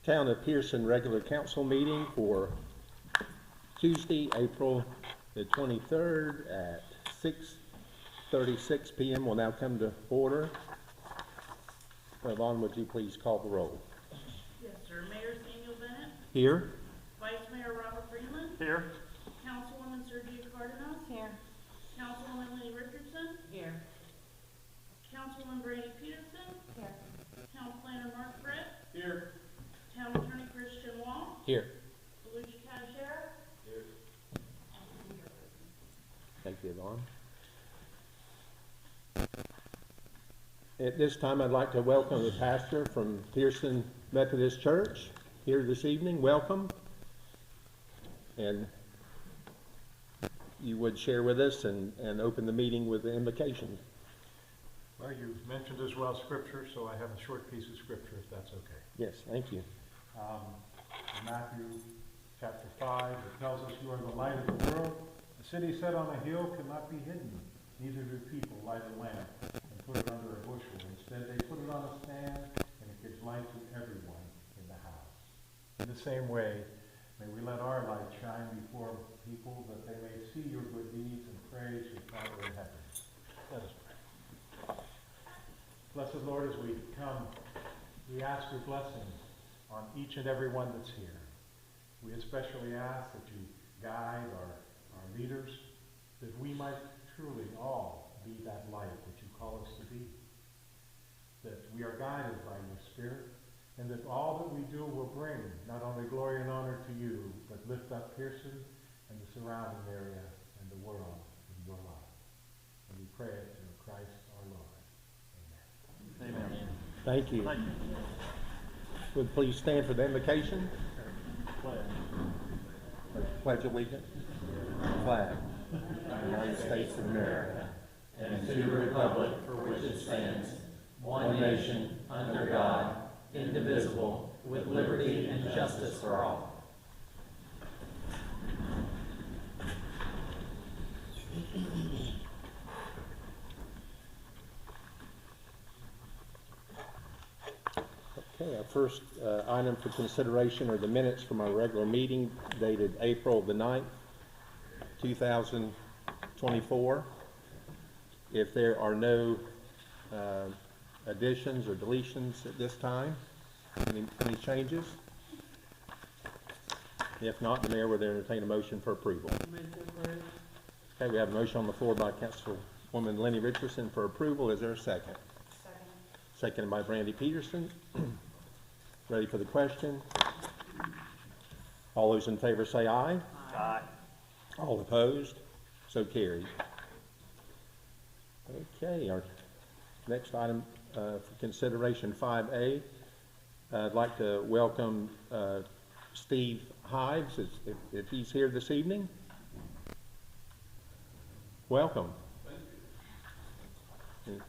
Town of Pierson regular council meeting for Tuesday, April the 23rd at 6:36 p.m. will now come to order. Yvonne, would you please call the roll? Yes, sir. Mayor Samuel Bennett. Here. Vice Mayor Robert Freeman. Here. Councilwoman Sergio Cardenas. Here. Councilwoman Lenny Richardson. Here. Councilwoman Brandy Pierson. Here. Town Planner Mark Brett. Here. Town Attorney Christian Wong. Here. Luigi Cadashera. Here. Thank you, Yvonne. At this time, I'd like to welcome the pastor from Pierson Methodist Church here this evening. Welcome. And you would share with us and open the meeting with the invocation. Well, you mentioned as well scripture, so I have a short piece of scripture, if that's okay. Yes, thank you. In Matthew chapter 5, it tells us, "You are the light of the world. A city set on a hill cannot be hidden. Neither do people light a lamp and put it under a bushel. Instead, they put it on a stand, and it gives light to everyone in the house." In the same way, may we let our light shine before people that they may see your good deeds and praise your Father in heaven. Let us pray. Blessed Lord, as we come, we ask your blessings on each and every one that's here. We especially ask that you guide our leaders, that we might truly all be that light that you call us to be. That we are guided by your Spirit, and that all that we do will bring not only glory and honor to you, but lift up Pierson and the surrounding area and the world in your love. And we pray it through Christ our Lord. Amen. Amen. Thank you. Would please stand for the invocation? Pledge allegiance. Flag. The United States of America. And to the republic for which it stands, one nation, under God, indivisible, with liberty and justice for all. Okay, our first item for consideration are the minutes from our regular meeting dated April the 9th, 2024. If there are no additions or deletions at this time, any changes? If not, the mayor would entertain a motion for approval. Okay, we have a motion on the floor by Councilwoman Lenny Richardson for approval. Is there a second? Second. Seconded by Brandy Pierson. Ready for the question? All those in favor say aye. Aye. All opposed? So carried. Okay, our next item for consideration, 5A. I'd like to welcome Steve Hives, if he's here this evening. Welcome. Thank you.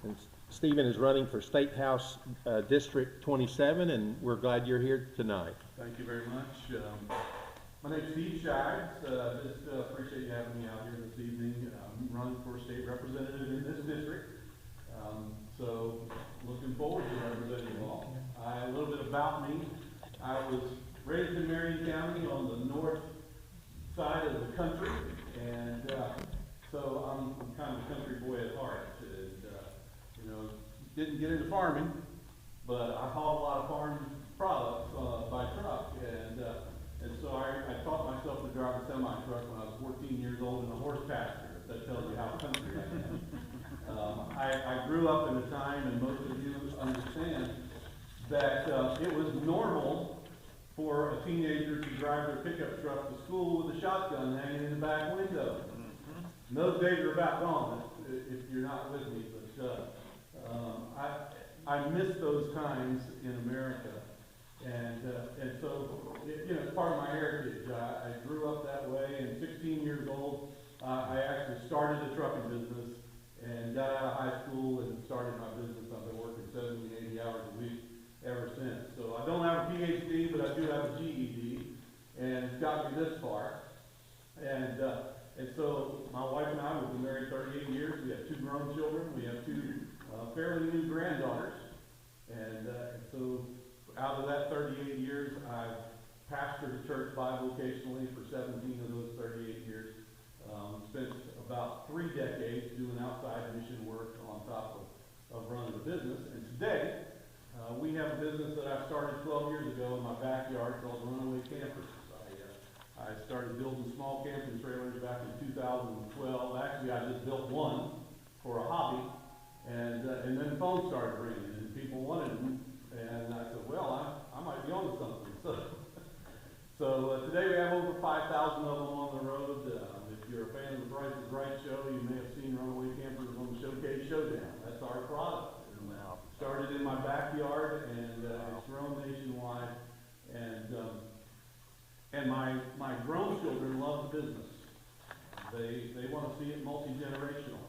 And Stephen is running for State House District 27, and we're glad you're here tonight. Thank you very much. My name's Steve Shives. Just appreciate you having me out here this evening. I'm running for state representative in this district. So looking forward to representing you all. A little bit about me. I was raised in Marion County on the north side of the country, and so I'm kind of a country boy at heart. And, didn't get into farming, but I hauled a lot of farm products by truck, and so I taught myself to drive a semi-truck when I was 14 years old in a horse pasture. If that tells you how country I am. I grew up in a time, and most of you understand, that it was normal for a teenager to drive their pickup truck to school with a shotgun hanging in the back window. And those days are about gone, if you're not with me, but I miss those times in America. And so, it's part of my heritage. I grew up that way, and 16 years old, I actually started a trucking business and got out of high school and started my business. I've been working 70, 80 hours a week ever since. So I don't have a PhD, but I do have a GED, and it's got me this far. And so my wife and I, we've been married 38 years. We have 2 grown children. We have 2 fairly new granddaughters. And so out of that 38 building small camping trailers back in 2012. Actually, I just built one for a hobby, and then the phone started ringing, and people wanted them, and I said, well, I might be onto something. So today we have over 5,000 of them on the road. If you're a fan of the Price is Right show, you may have seen Runaway Campers on the Showcase Showdown. That's our product. And, started in my backyard, and it's grown nationwide. And my grown children love the business. They want to see it multi-generational.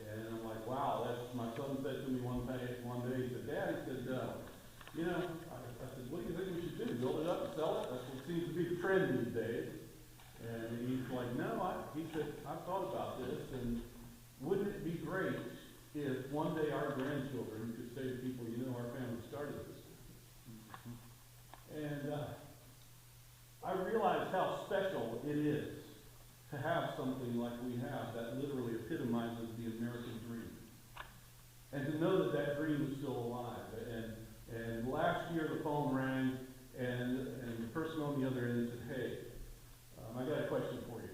And I'm like, wow, that's, my son said to me one day, he said, Dad, he said, you know, I said, what do you think we should do? Build it up and sell it? That's what seems to be the trend these days. And he's like, no, he said, I've thought about this, and wouldn't it be great if one day our grandchildren could say to people, you know, our family started this. And I realized how special it is to have something like we have that literally epitomizes the American dream. And to know that that dream is still alive. And last year the phone rang, and the person on the other end said, hey, I got a question for you.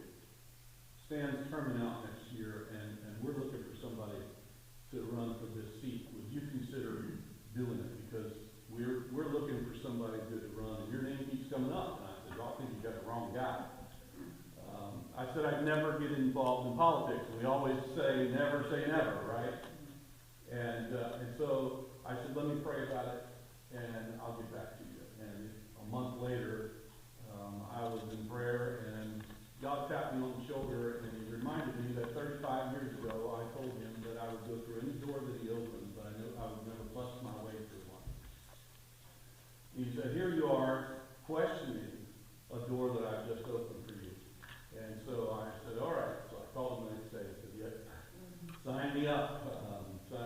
Stan's terming out next year, and we're looking for somebody to run for this seat. Would you consider doing it? Because we're looking for somebody good to run, and your name keeps coming up. And I said, well, I think you got the wrong guy. I said I'd never get involved in politics. We always say never, right? And so I said, let me pray about it, and I'll get back to you. And a month later, I was in prayer, and God tapped me on the shoulder, and he reminded me that 35 years ago, I told him that I would go through any door that he opened, but I knew I would never bust my way through one. He said, here you are, questioning a door that I've just opened for you. And so I said, all right. So I called him the next day and said, yeah, sign me up. So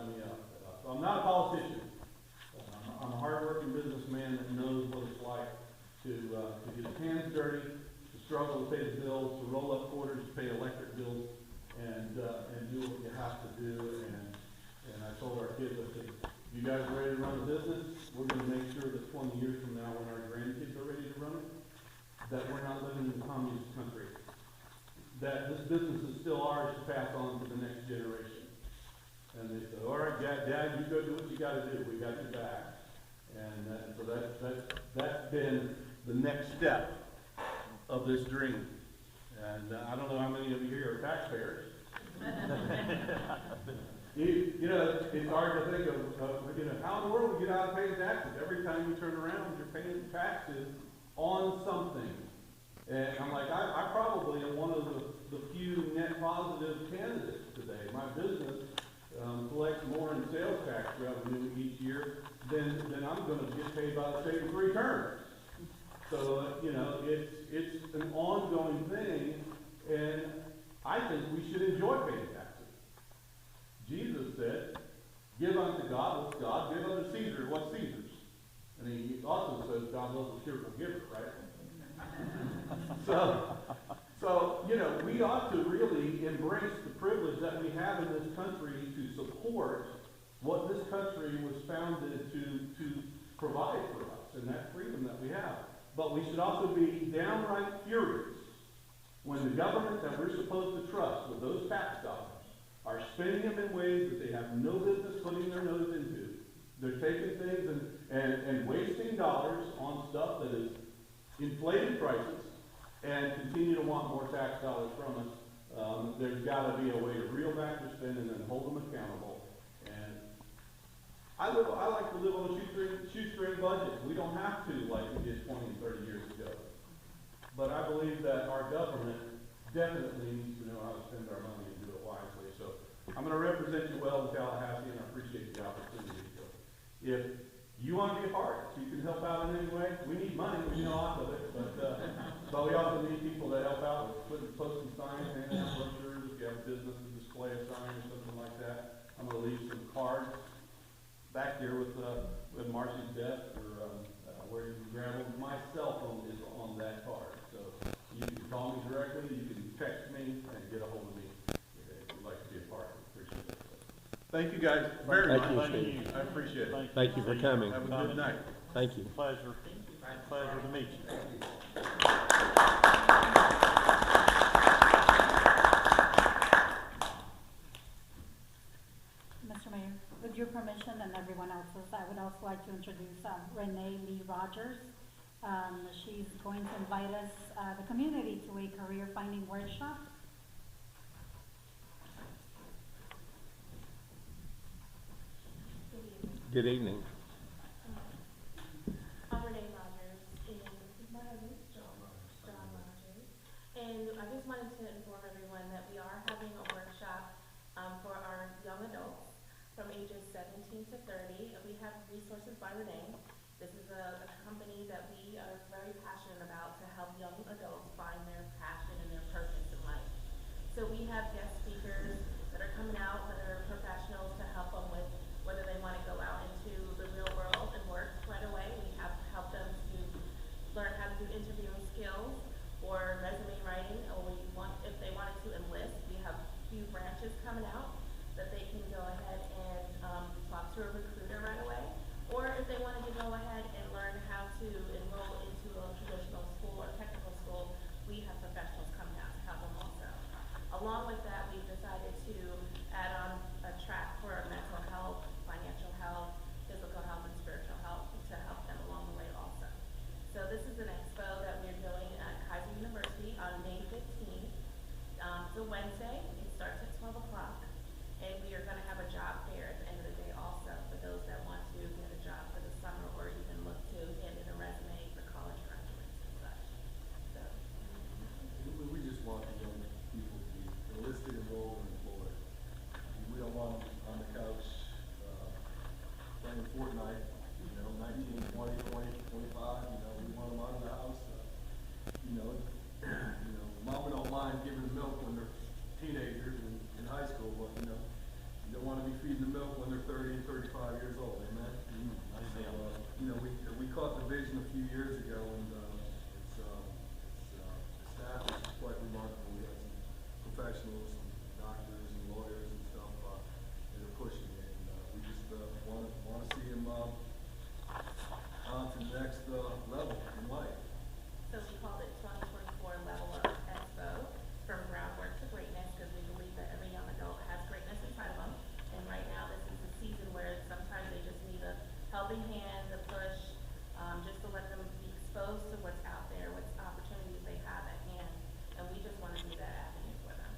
I'm not a politician. I'm a hard-working businessman that knows what it's like to get his hands dirty, to struggle to pay the bills, to roll up quarters, to pay electric bills, and do what you have to do. And I told our kids, I said, you guys ready to run a business? We're going to make sure that 20 years from now, when our grandkids are ready to run it, that we're not living in a communist country. That this business is still ours to pass on to the next generation. And they said, all right, Dad, you go do what you got to do. We got your back. And so that's been the next step of this dream. And I don't know how many of you here are taxpayers. You know, it's hard to think of, you know, how in the world we get out of paying taxes? Every time you turn around, you're paying taxes on something. And I'm like, I probably am one of the few net positive candidates today. My business collects more in sales tax revenue each year than I'm going to get paid by the state in 3 terms. So, you know, it's an ongoing thing, and I think we should enjoy paying taxes. Jesus said, give unto God what's God, give unto Caesar what's Caesar's. And he also says God loves a cheerful giver, right? So, you know, we ought to really embrace the privilege that we have in this country to support what this country was founded to provide for us, and that freedom that we have. But we should also be downright furious when the government that we're supposed to trust with those tax dollars are spending them in ways that they have no business putting their nose into. They're taking things and wasting dollars on stuff that is inflated prices and continue to want more tax dollars from us. There's got to be a way to reel back their spending and hold them accountable. And I like to live on a shoestring budget. We don't have to like we did 20 and 30 years ago. But I believe that our government definitely needs to know how to spend our money and do it wisely. So I'm going to represent you well in Tallahassee, and I appreciate the opportunity. So if you want to be a part, if you can help out in any way, we need money, we need a lot of it, but we also need people to help out with posting signs, handing out brochures. If you have a business to display a sign or something like that, I'm going to leave some cards back here with Marcy's desk where you can grab them. My cell phone is on that card, so you can call me directly, you can text me, and get a hold of me if you'd like to be a part. Appreciate it. Thank you guys very much. Thank you, Steve. I appreciate it. Thank you for coming. Have a good night. Thank you. Pleasure to meet you. access. I would also like to introduce Renee Lee Rogers. She's going to invite us, the community, to a career finding workshop. Good evening. I'm Renee Rogers, and my husband, John Rogers. And I just wanted to inform everyone that we are having a workshop for our young adults from ages 17 to 30. We have Resources by Renee. This is a company that we are very passionate about to help young adults find their passion and their purpose in life. So we have guest speakers that are coming out that are professionals to help them with whether they want to go out into the real world and work right away. We have to help them to learn how to do interviewing skills or resume writing, or if they wanted to enlist, we have a few branches coming out that they can go ahead and talk to a recruiter right away. Or if they wanted to go ahead and learn how to enroll into a traditional school or technical school, we have professionals coming out to help them also. Along with that, we've decided to add on a track for mental health, financial health, physical health, and spiritual health to help them along the way also. So this is an expo that we're doing at Kaiser University on May 15th. It's a Wednesday. It starts at 12 o'clock. And we are going to have a job fair at the end of the day also for those that want to get a job for the summer or even look to hand in a resume for college graduates and such. So. We just want the young people to be enlisted, enrolled, and employed. We don't want them on the couch playing Fortnite, 19, 20, 20, 25, we want them out of the house. Mama don't mind giving them milk when they're teenagers and in high school, but you don't want to be feeding the milk when they're 30 and 35 years old, amen? We caught the vision a few years ago, and the staff is quite remarkable. We have some professionals, some doctors and lawyers and stuff that are pushing it, and we just want to see them on to the next level in life. So we called it 2024 Level Up Expo, from groundwork to greatness, because we believe that every young adult has greatness inside of them. And right now, this is the season where sometimes they just need a helping hand, a push, just to let them be exposed to what's out there, what opportunities they have at hand. And we just want to be that avenue for them.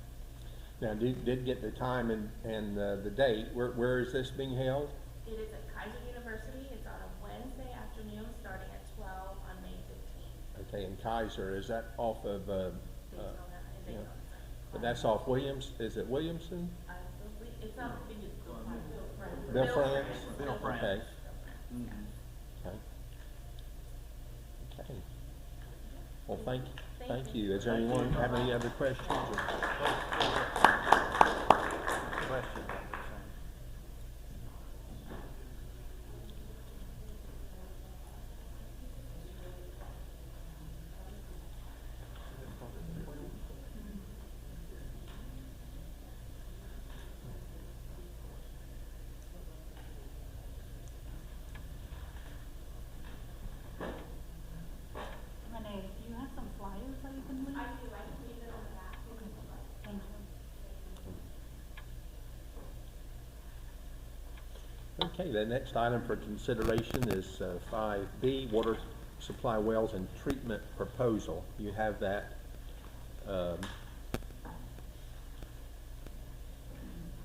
Now, did get the time and the date. Where is this being held? It is at Kaiser University. It's on a Wednesday afternoon, starting at 12 on May 15th. Okay, in Kaiser, is that off of, Daytona. but that's off Williams, is it Williamson? It's up, Bill France? Bill France. Okay. Okay. Okay. Well, thank you. Does anyone have any other questions? Question. Renee, do you have some flyers that you can leave? I do, I can leave it on the back. Okay, thank you. Okay, the next item for consideration is 5B, water supply wells and treatment proposal. You have that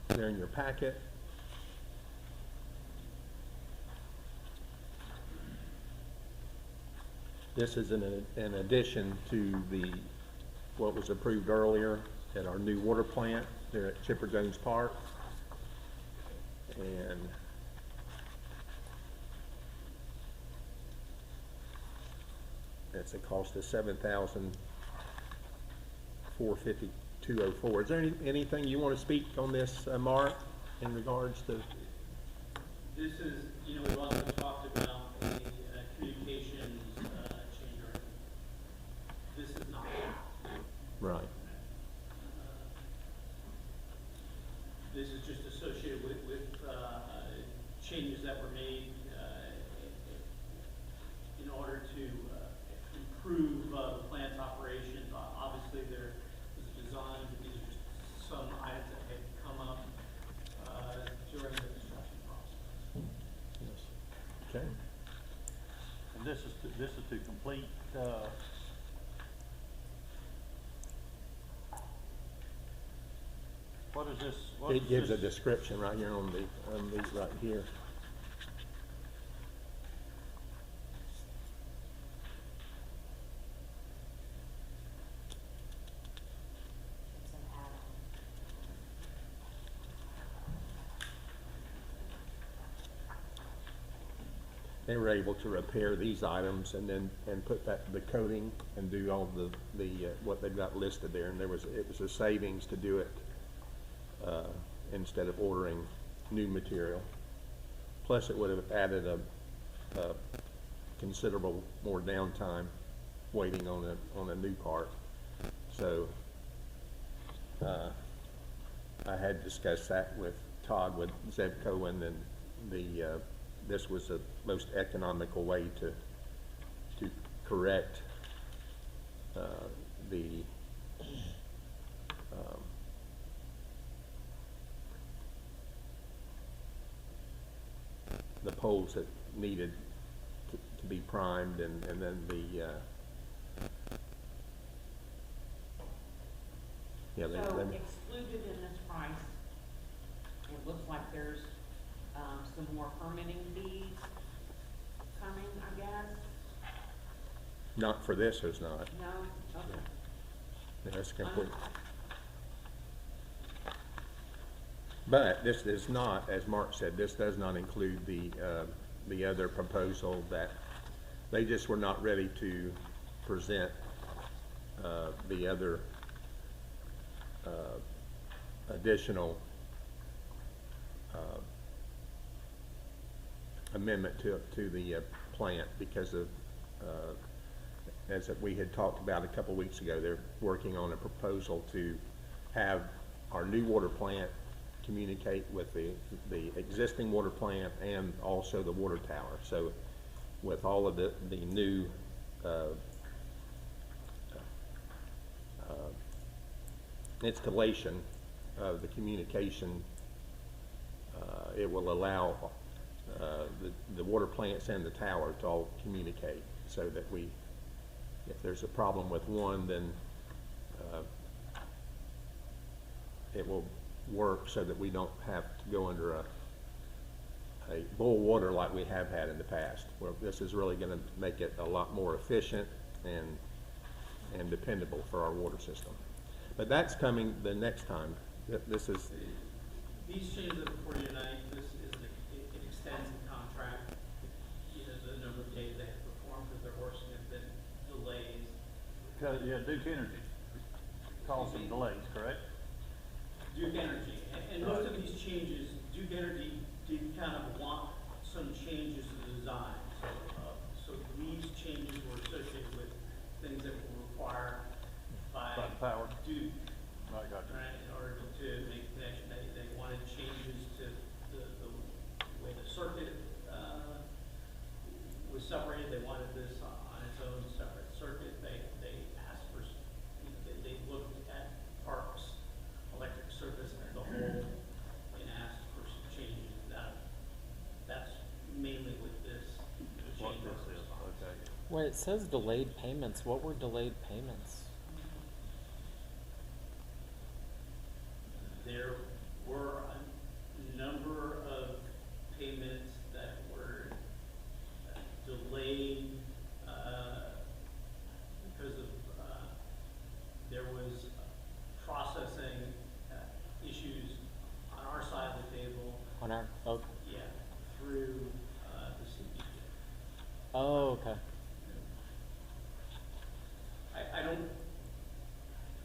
there in your packet. This is in addition to what was approved earlier at our new water plant there at Chipper Jones Park. And that's a cost of $7,452.04. Is there anything you want to speak on this, Mark, in regards to? This is, we've also talked about a communications change order. This is not. Right. This is just associated with changes that were made in order to improve the plant's operations. Obviously, there was a design, but these are just some items that had come up during the construction process. Yes, This is to complete, what is this? What It is gives a this? description right here on the right here. It's an add-on. They were able to repair these items and then, and put the coating and do all what they've got listed there, and it was a savings to do it, instead of ordering new material. Plus, it would have added a considerable more downtime waiting on a new part. So, I had discussed that with Todd, with Zebco, and then this was the most economical way to correct the poles that needed to be primed, and then So excluded in this price, it looks like there's, some more permitting fees coming, I guess? not for this, there's not. No? Okay. That's complete. But this is not, as Mark said, this does not include the other proposal that they just were not ready to present the other additional amendment to the plant because of, as we had talked about a couple weeks ago, they're working on a proposal to have our new water plant communicate with the existing water plant and also the water tower. So with all of the new installation of the communication, it will allow the water plants and the tower to all communicate, so that if there's a problem with one, then it will work so that we don't have to go under a boil water like we have had in the past. Well, this is really going to make it a lot more efficient and dependable for our water system. But that's coming the next time. This is, These changes that are before you tonight, it extends the contract, the number of days they have to perform, because there were significant delays. Yeah, Duke Energy caused some delays, correct? Duke Energy, and most of these changes, Duke Energy did kind of want some changes to the design. So these changes were associated with things that were required by By the power. Duke, I got you. right, in order to make the connection. They wanted changes to the way the circuit was separated. They wanted this on its own separate circuit. They asked for, they looked at Park's electric service as a whole and asked for some changes. That's mainly what this, the What change this order is, response. okay. Where it says delayed payments, what were delayed payments? There were a number of payments that were delayed because of, there was processing issues on our side of the table, On our, oh, yeah, through the CPA. oh, okay. I don't,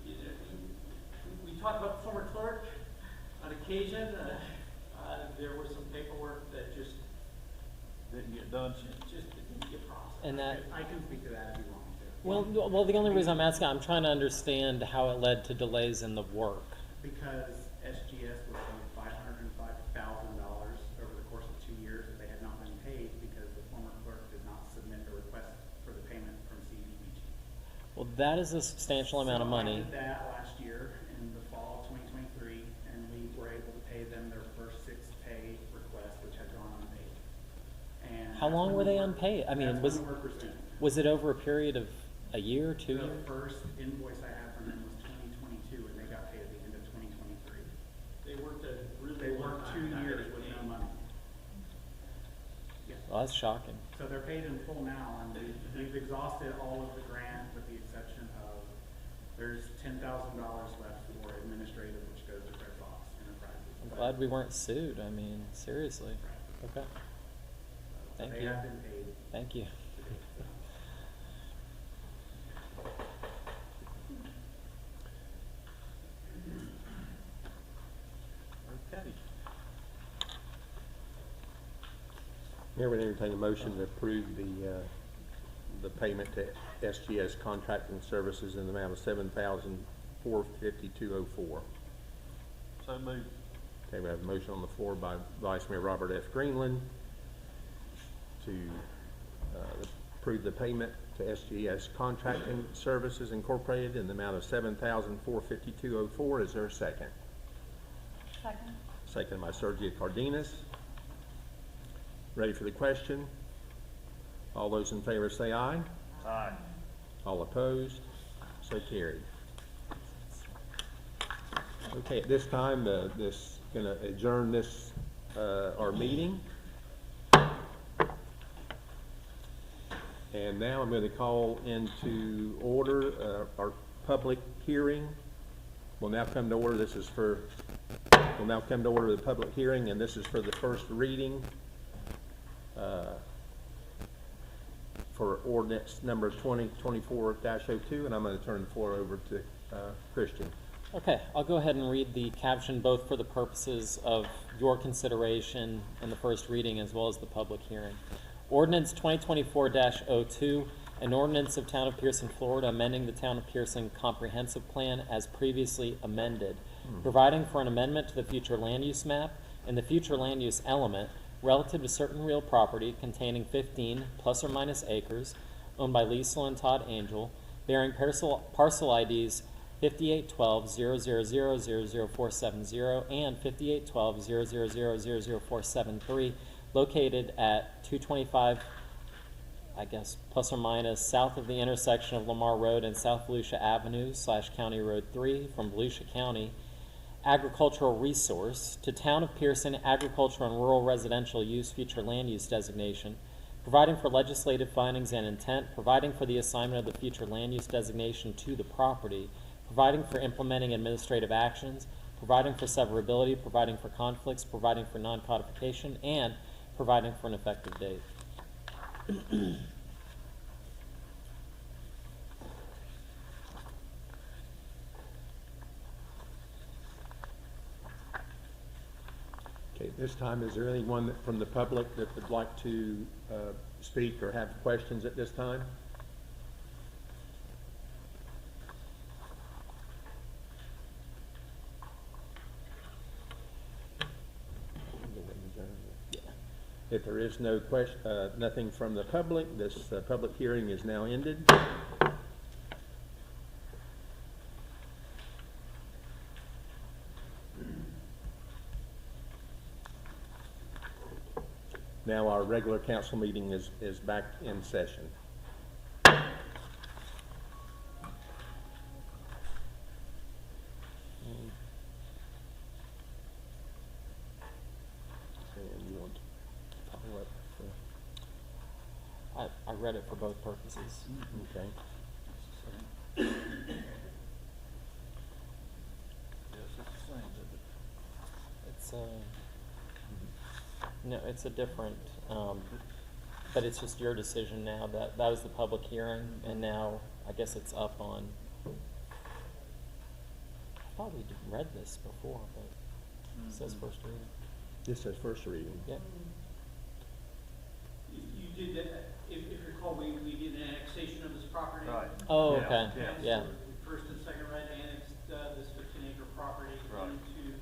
we talk about the former clerk on occasion. There was some paperwork that just Didn't get done. didn't get processed. And that, I can speak to that if you want me to. well, the only reason I'm asking, I'm trying to understand how it led to delays in the work. Because SGS was owed $505,000 over the course of 2 years that they had not been paid because the former clerk did not submit a request for the payment from CDBG. Well, that is a substantial amount of So money. I did that last year in the fall of 2023, and we were able to pay them their first 6 pay requests, which had gone unpaid. And How long that's when were they unpaid? I mean, That's when the work was finished. was it over a period of a year, 2 The years? first invoice I had from them was 2022, and they got paid at the end of 2023. They worked a really They long worked time. 2 years with no money. Yeah. Well, that's shocking. So they're paid in full now, and we've exhausted all of the grant with the exception of, there's $10,000 left for administrative, which goes to Red Fox Enterprises. I'm glad we weren't sued. I mean, seriously. Right. Okay. Thank They you. have been paid. Thank you. Okay. Mayor would entertain a motion to approve the payment to SGS Contracting Services in the amount of $7,452.04. So moved. Okay, we have a motion on the floor by Vice Mayor Robert F. Greenland to approve the payment to SGS Contracting Services Incorporated in the amount of $7,452.04. Is there a second? Second. Second by Sergio Cardenas. Ready for the question? All those in favor say aye. Aye. All opposed? So carried. Okay, at this time, this gonna adjourn this our meeting. And now I'm going to call into order our public hearing. Will now come to order. Will now come to order the public hearing, and this is for the first reading for ordinance number 2024-02, and I'm going to turn the floor over to Christian. Okay, I'll go ahead and read the caption both for the purposes of your consideration and the first reading as well as the public hearing. Ordinance 2024-02, an ordinance of Town of Pierson, Florida, amending the Town of Pierson Comprehensive Plan as previously amended, providing for an amendment to the future land use map and the future land use element relative to certain real property containing 15 plus or minus acres owned by Lisa and Todd Angel, bearing parcel IDs 5812-000-00470 and 5812-000-00473, located at 225, I guess, plus or minus, south of the intersection of Lamar Road and South Volusia Avenue / County Road 3 from Volusia County, agricultural resource to Town of Pierson Agricultural and Rural Residential Use Future Land Use Designation, providing for legislative findings and intent, providing for the assignment of the future land use designation to the property, providing for implementing administrative actions, providing for severability, providing for conflicts, providing for non-codification, and providing for an effective date. Okay, at this time, is there anyone from the public that would like to speak or have questions at this time? If there is no question, nothing from the public, this public hearing is now ended. Now our regular council meeting is back in session. And you want to talk about I read it for both purposes. okay. It's no, it's a different, but it's just your decision now. That was the public hearing, and now I guess it's up on. I thought we'd read this before, but it says first reading. This says first reading. Yep. You did that, if you recall, we did an annexation of this property. Right. Oh, Yeah, okay. yeah. Yeah. First and second right annexed this 15-acre property Right. into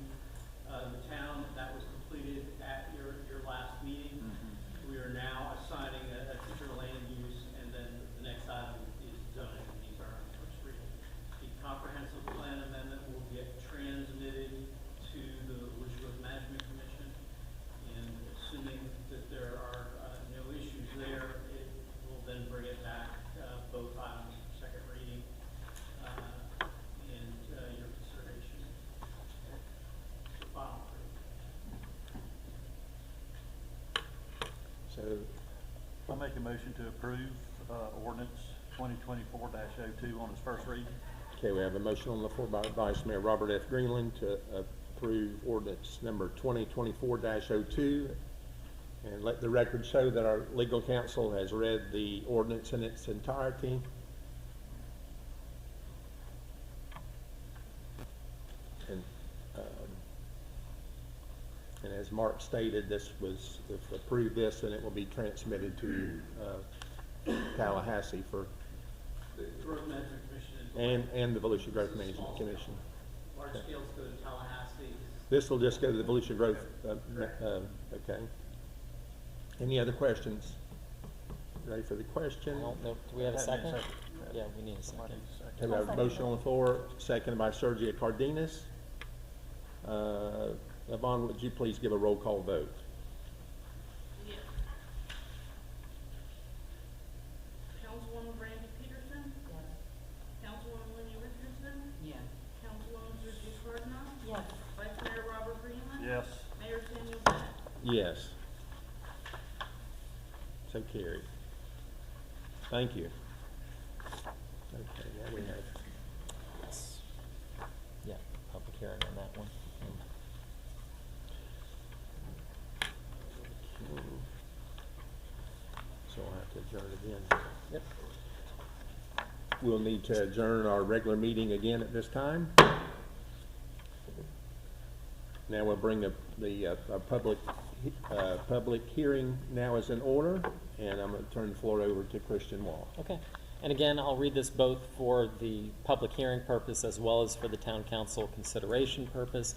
the town. That was completed at your last meeting. We are now assigning a future land use, and then the next item is zoning. These are on first reading. The comprehensive plan amendment will get transmitted to the Volusia Growth Management Commission, and assuming that there are no issues there, I make a motion to approve, ordinance 2024-02 on its first reading. Okay, we have a motion on the floor by Vice Mayor Robert F. Greenland to approve ordinance number 2024-02. And let the record show that our legal counsel has read the ordinance in its entirety. And as Mark stated, this was, if approved this, then it will be transmitted to Tallahassee for, The Growth Management Commission and the Volusia Growth Management Commission. large scales go to Tallahassee. This will just go to the Volusia Growth, okay. Any other questions? Ready for the question? I don't know, do we have a second? Second. Yeah, we need a second. Okay, we have a motion on the floor, seconded by Sergio Cardenas. Yvonne, would you please give a roll call vote? Yes. Councilwoman Brandy Peterson? Yes. Councilwoman Lenny Richardson? Yes. Councilwoman Sergio Cardenas? Yes. Vice Mayor Robert Greenland? Yes. Mayor Samuel Bennett? Yes. So carried. Thank you. Okay, now we have, Yeah, public hearing on that one. so I'll have to adjourn again. Yep. We'll need to adjourn our regular meeting again at this time. Now we'll bring the public hearing now is in order, and I'm going to turn the floor over to Christian Wall. Okay, and again, I'll read this both for the public hearing purpose as well as for the town council consideration purpose.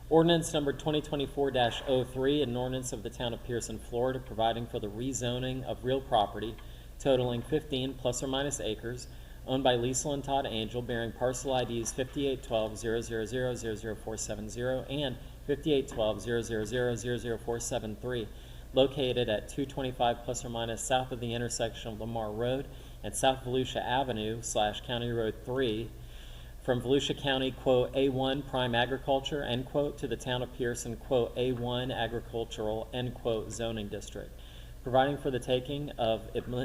Ordinance number 2024-03, an ordinance of the town of Pierson, Florida, providing for the rezoning of real property totaling 15 plus or minus acres, owned by Lisa and Todd Angel, bearing parcel IDs 5812-000-00470 and 5812-000-00473, located at 225 plus or minus south of the intersection of Lamar Road and South Volusia Avenue / County Road 3, from Volusia County, quote, A1 prime agriculture, end quote, to the town of Pierson, quote, A1 agricultural, end quote, zoning district, providing for the taking of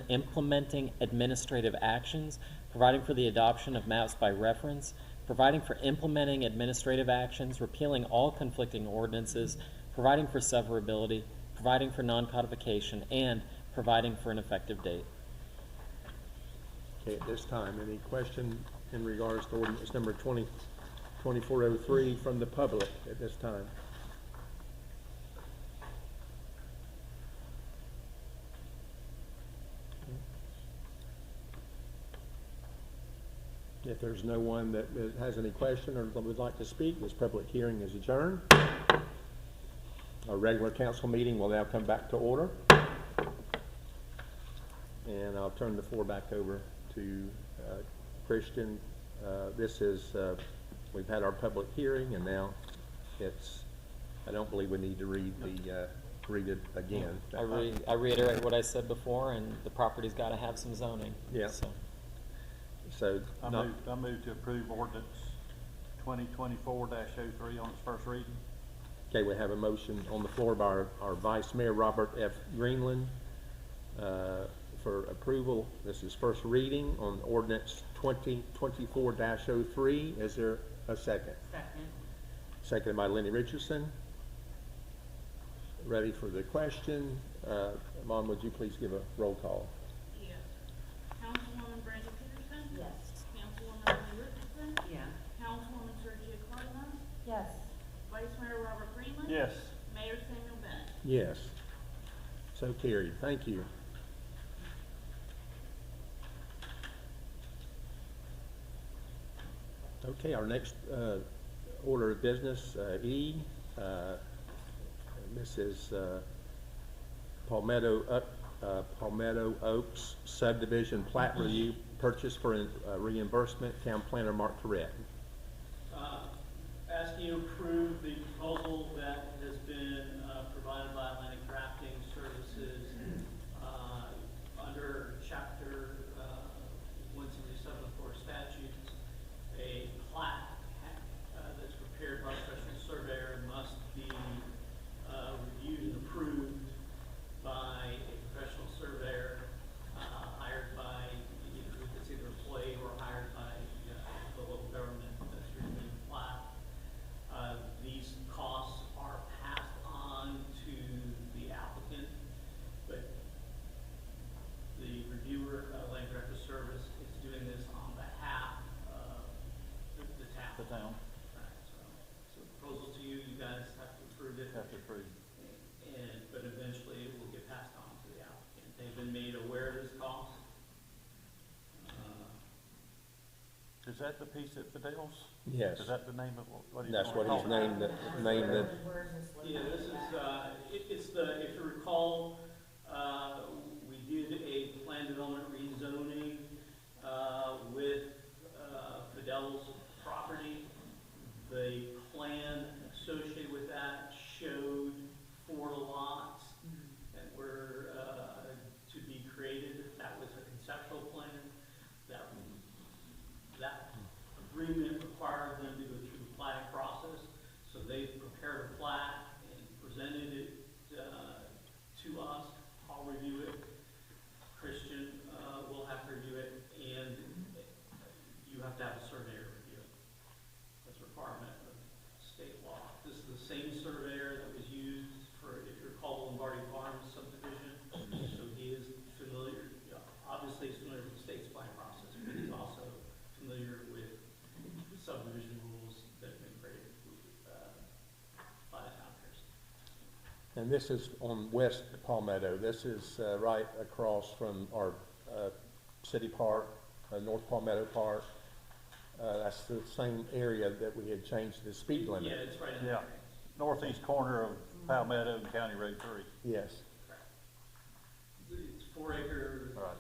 implementing administrative actions, providing for the adoption of maps by reference, providing for implementing administrative actions, repealing all conflicting ordinances, providing for severability, providing for non-codification, and providing for an effective date. Okay, at this time, any question in regards to ordinance number 2403 from the public at this time? If there's no one that has any question or would like to speak, this public hearing is adjourned. Our regular council meeting will now come back to order. And I'll turn the floor back over to Christian. This is, we've had our public hearing, and now it's, I don't believe we need to read it again. I reiterate what I said before, and the property's got to have some zoning. Yeah. So I move to approve ordinance 2024-03 on its first reading. okay, we have a motion on the floor by our Vice Mayor Robert F. Greenland for approval. This is first reading on ordinance 2024-03. Is there a second? Second. Seconded by Lenny Richardson. Ready for the question? Mom, would you please give a roll call? Yes. Councilwoman Brandy Peterson? Yes. Councilwoman Lenny Richardson? Yes. Councilwoman Sergio Cardenas? Yes. Vice Mayor Robert Greenland? Yes. Mayor Samuel Bennett? Yes. So carried. Thank you. Okay, our next order of business, E. This is Palmetto Oaks subdivision plat review, purchase for reimbursement. Town planner Mark Tourette. Asking you to approve the proposal that has been provided by Atlantic Drafting Services under Chapter 177 of Florida statutes. A plat that's prepared by a professional surveyor must be reviewed and approved by a the town, Right, so proposal to you, you guys have to approve it. have to approve. But eventually it will get passed on to the applicant. They've been made aware of this cost. Is that the piece at Fidel's? Yes, Is that the name of what he's? that's gonna what he's call it? named, named it. Yeah, this is, it's the, if you recall, we did a plan development rezoning, with, Fidel's property. The plan associated with that showed 4 lots that were, to be created. That was a conceptual plan. That agreement required them to go through the planning process. So they prepared a plat and presented it, to us. I'll review it. Christian, will have to review it, and you have to have a surveyor review it. That's a requirement of state law. This is the same surveyor that was used for, if you recall, Lombardi Farms subdivision. So he is familiar, obviously he's familiar with the state's planning process, but he's also familiar with subdivision rules that have been created, by the town of Pierson. And this is on West Palmetto. This is right across from our city park, North Palmetto Park. That's the same area that we had changed the speed limit. Yeah, it's right in Yeah, there. northeast corner of Palmetto and County Road 3. Yes. It's 4 acre, Right,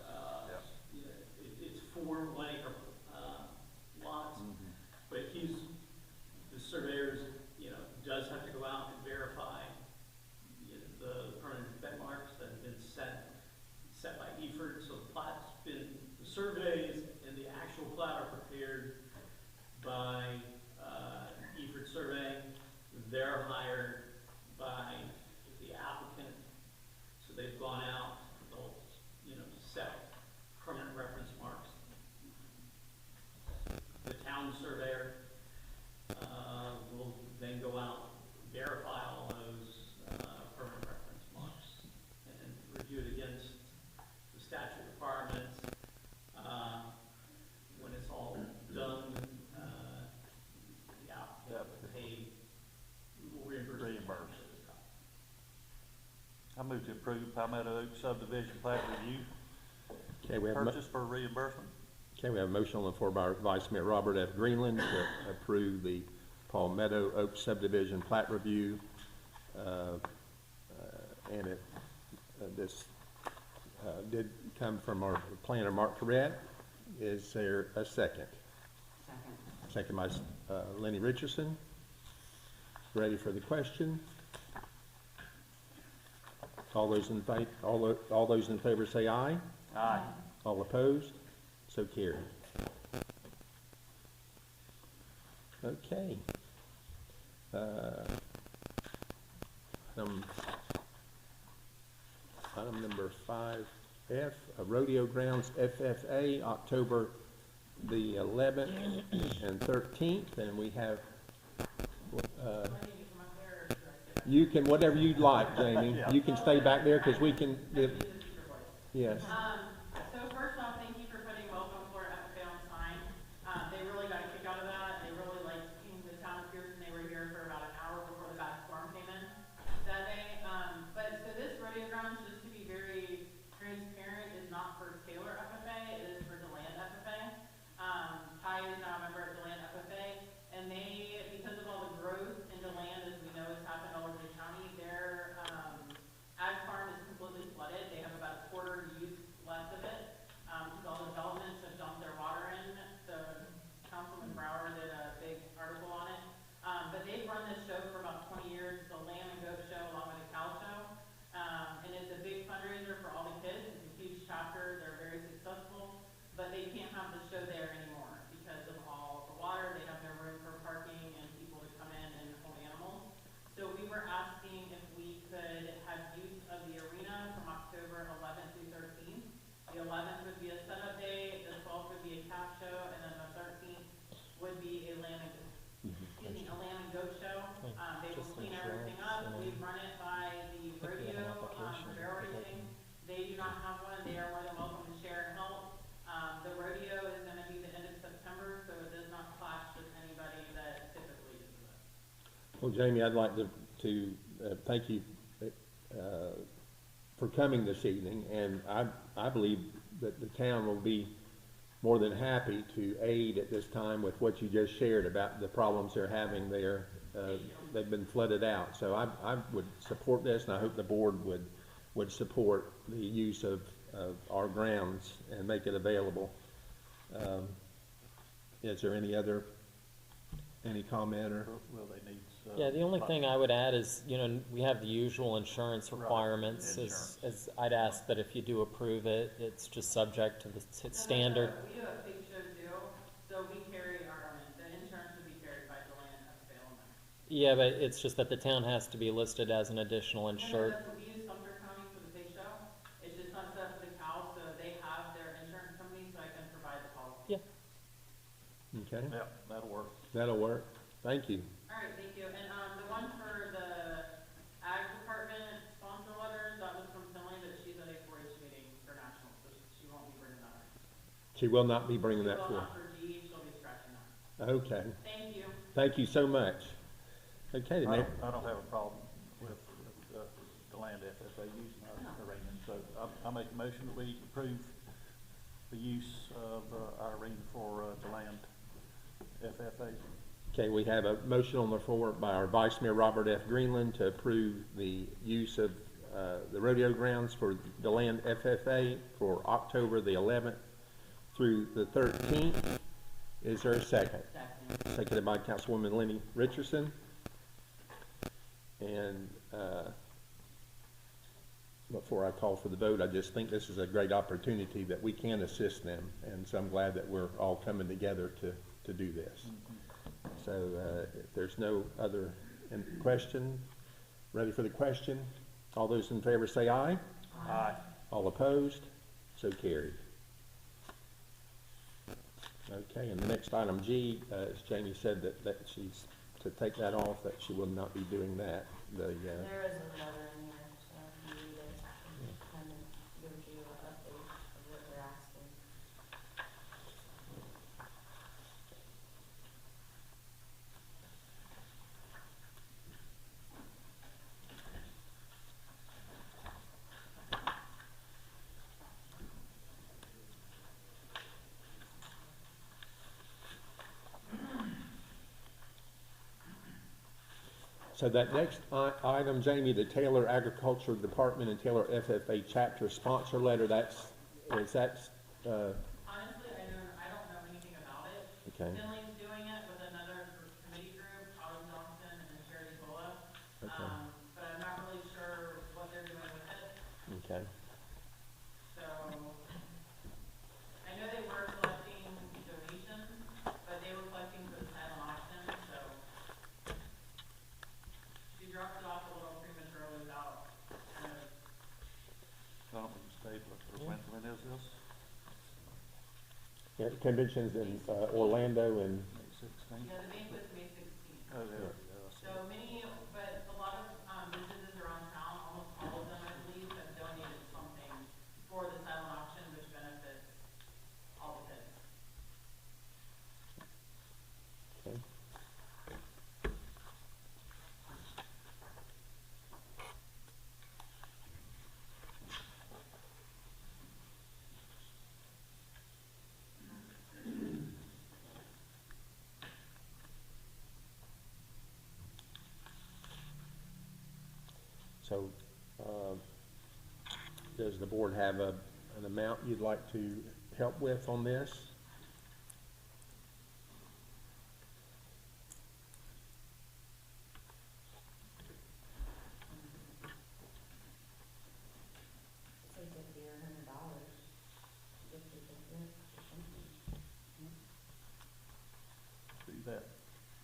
it's 4 1-acre, lots. But the surveyors, does have to go out and verify, the permanent benchmarks that have been set by Eford. So the surveys and the actual plat are prepared by, Eford Survey. They're hired by the applicant. So they've gone out, they'll, set permanent reference marks. The town surveyor, will then go out, verify all those, permanent reference marks, and review it against the statute requirements. When it's all done, the applicant will pay, will reimburse. I move to approve Palmetto Oaks subdivision plat review, Okay, we have, purchase for reimbursement. okay, we have a motion on the floor by our Vice Mayor Robert F. Greenland to approve the Palmetto Oaks subdivision plat review. And this did come from our planner, Mark Corrett. Is there a second? Second by Lenny Richardson. Ready for the question? All those in favor, all those in favor say aye. Aye. All opposed? So carried. Okay. Item number 5F, Rodeo Grounds FFA, October the 11th and 13th, and we have, you can, whatever you'd like, Jamie. You can stay back there, because we can, yes. So first off, thank you for putting welcome for FFA on the sign. They really got a kick out of that. They really came to the town of Pierson. They were here for about an hour before the bad storm came in that day. But so this rodeo grounds, just to be very transparent, is not for Taylor FFA. It is for DeLand FFA. Ty is now a member of DeLand FFA, and they, because of all the growth in DeLand, as we know, has happened all over the county, their ag farm is completely flooded. They have about a quarter use left of it, because all the developments have dumped their water in. The Councilman Brower did a big article on it. But they've run this show for about 20 years, the Lamb and Goat Show along with the Cow Show. And it's a big fundraiser for all the kids. It's a huge chapter. They're very successful. But they can't have the show there anymore because of all the water. They have no room for parking and people to come in and hold animals. So we were asking if we could have use of the arena from October 11th through 13th. The 11th would be a setup day, the 12th would be a calf show, and then the 13th would be a lamb and goat show. They will clean everything up. We've run it by the rodeo, for barrel racing. They do not have one. They are more than welcome to share and help. The rodeo is going to be the end of September, so it does not clash with anybody Well, Jamie, I'd like to thank you for coming this evening, and I believe that the town will be more than happy to aid at this time with what you just shared about the problems they're having there. They've been flooded out, so I would support this, and I hope the board would support the use of our grounds and make it available. Is there any comment or? Will they need? Yeah, the only thing I would add is, you know, we have the usual insurance requirements. Insurance. As I'd ask that if you do approve it, it's just subject to the standard. We do a pig show too, so we carry the insurance would be carried by DeLand as bail. Yeah, but it's just that the town has to be listed as an additional insured. And that's what we use Sumter County for the pig show. It's just not set up for the cows, so they have their insurance company, so I can provide the policy. Yeah. Okay, Yeah, that'll work. that'll work. Thank you. All right, thank you. And, the one for the ag department sponsor letters, that was from Finley, but she's at a 4-H meeting for national, so she won't be bringing that. She will not be bringing that She will forth. not for D, she'll be scratching that. Okay, Thank you. thank you so much. Okay, the next, I don't have a problem with the land FFA using our arena, so I make a motion that we approve the use of our arena for the land FFA. okay, we have a motion on the floor by our Vice Mayor Robert F. Greenland to approve the use of the rodeo grounds for the land FFA for October the 11th through the 13th. Is there a second? Second. Seconded by Councilwoman Lenny Richardson. And before I call for the vote, I just think this is a great opportunity that we can assist them, and so I'm glad that we're all coming together to do this. So if there's no other question, ready for the question? All those in favor say aye. Aye. All opposed? So carried. Okay, and the next item G, as Jamie said that she's to take that off, that she will not be doing that. There is another in here, so if you read it, it kind of gives you an update of what they're asking. So that next item, Jamie, the Taylor Agriculture Department and Taylor FFA Chapter Sponsor Letter, Honestly, I don't know anything about it. okay? Finley's doing it with another committee group, Autumn Johnson and Sherry Tola. Okay. But I'm not really sure what they're doing with it. Okay. So, I know they were collecting donations, but they were collecting for the silent auction, so. She dropped it off a little prematurely without kind of. I don't think it's table it for when is this? Yeah, conventions in Orlando and May 16th? Yeah, the banquet's May 16th. Oh, there we go. I see. So but a lot of businesses around town, almost all of them, I believe, have donated something for the silent auction, which benefits all the kids. okay. So, does the board have an amount you'd like to help with on this? Say it'd be $100, gift certificate or something. Do that.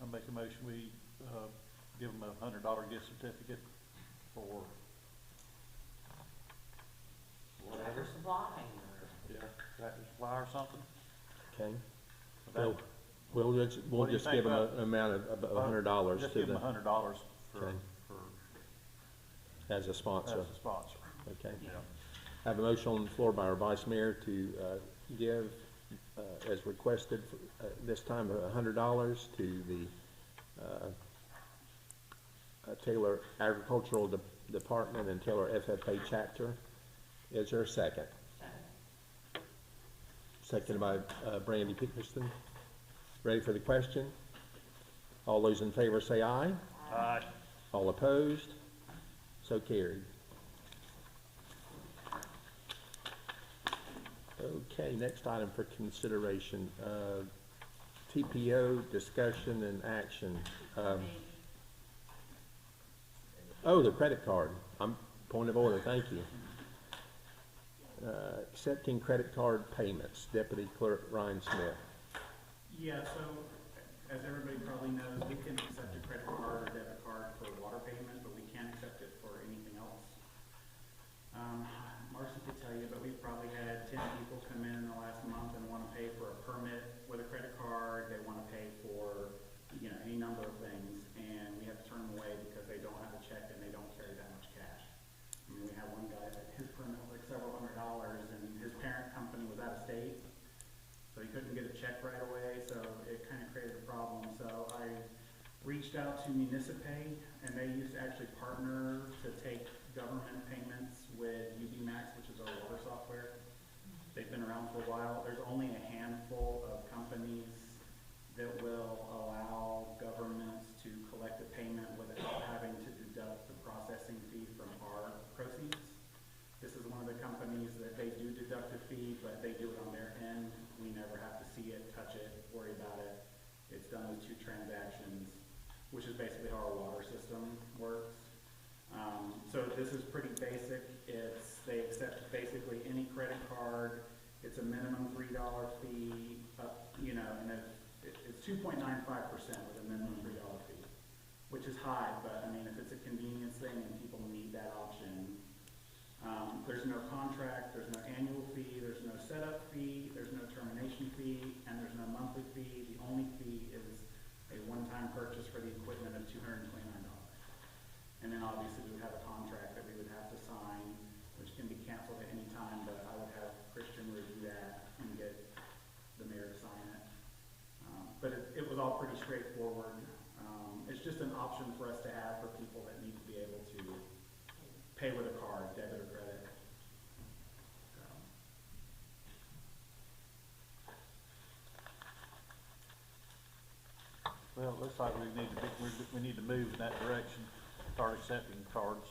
I make a motion, we give them a $100 gift certificate for Tractor whatever. Supply or. Yeah, tractor supply or something. Okay. But that- We'll just What do you give them think, an amount of $100 Just to give them the, $100 for, Okay. for, as a sponsor. as a sponsor. Okay. Yeah. I have a motion on the floor by our vice mayor to give, as requested, this time $100 to the Taylor Agricultural Department and Taylor FFA Chapter. Is there a second? Seconded by Brandy Pierson. Ready for the question? All those in favor say aye. Aye. All opposed? So carried. Okay, next item for consideration, TPO discussion and action. Oh, the credit card. Point of order, thank you. Accepting credit card payments, Deputy Clerk Ryan Smith. Yeah, so as everybody probably knows, we can accept a credit card or debit card for water payment, but we can't accept it for anything else. Marcy could tell you, but we've probably had 10 people come in the last month and want to pay for a permit with a credit card. They want to pay for, you know, any number of things, and we have to turn them away because they don't have a check and they don't carry that much cash. I mean, we had one guy that his permit was like several $100s, and his parent company was out of state, so he couldn't get a check right away, so it kind of created a problem. So I reached out to Municipay, and they used to actually partner to take government payments with UBMax, which is our water software. They've been around for a while. There's only a handful of companies that will allow governments to collect a payment without having to deduct the processing fee from our proceeds. This is one of the companies that they do deduct a fee, but they do it on their end. We never have to see it, touch it, worry about it. It's done with 2 transactions, which is basically how our water system works. So this is pretty basic. They accept basically any credit card. It's a minimum $3 fee, you know, and it's 2.95% with a minimum $3 fee, which is high, but I mean, if it's a convenience thing and people need that option, there's no contract, there's no annual fee, there's no setup fee, there's no termination fee, and there's no monthly fee. The only fee is a one-time purchase for the equipment of $229. And then obviously we would have a contract that we would have to sign, which can be canceled at any time, but I would have Christian review that and get the mayor to sign it. But it was all pretty straightforward. It's just an option for us to have for people that need to be able to pay with a card, debit or credit. So. Well, it looks like we need to move in that direction, start accepting cards,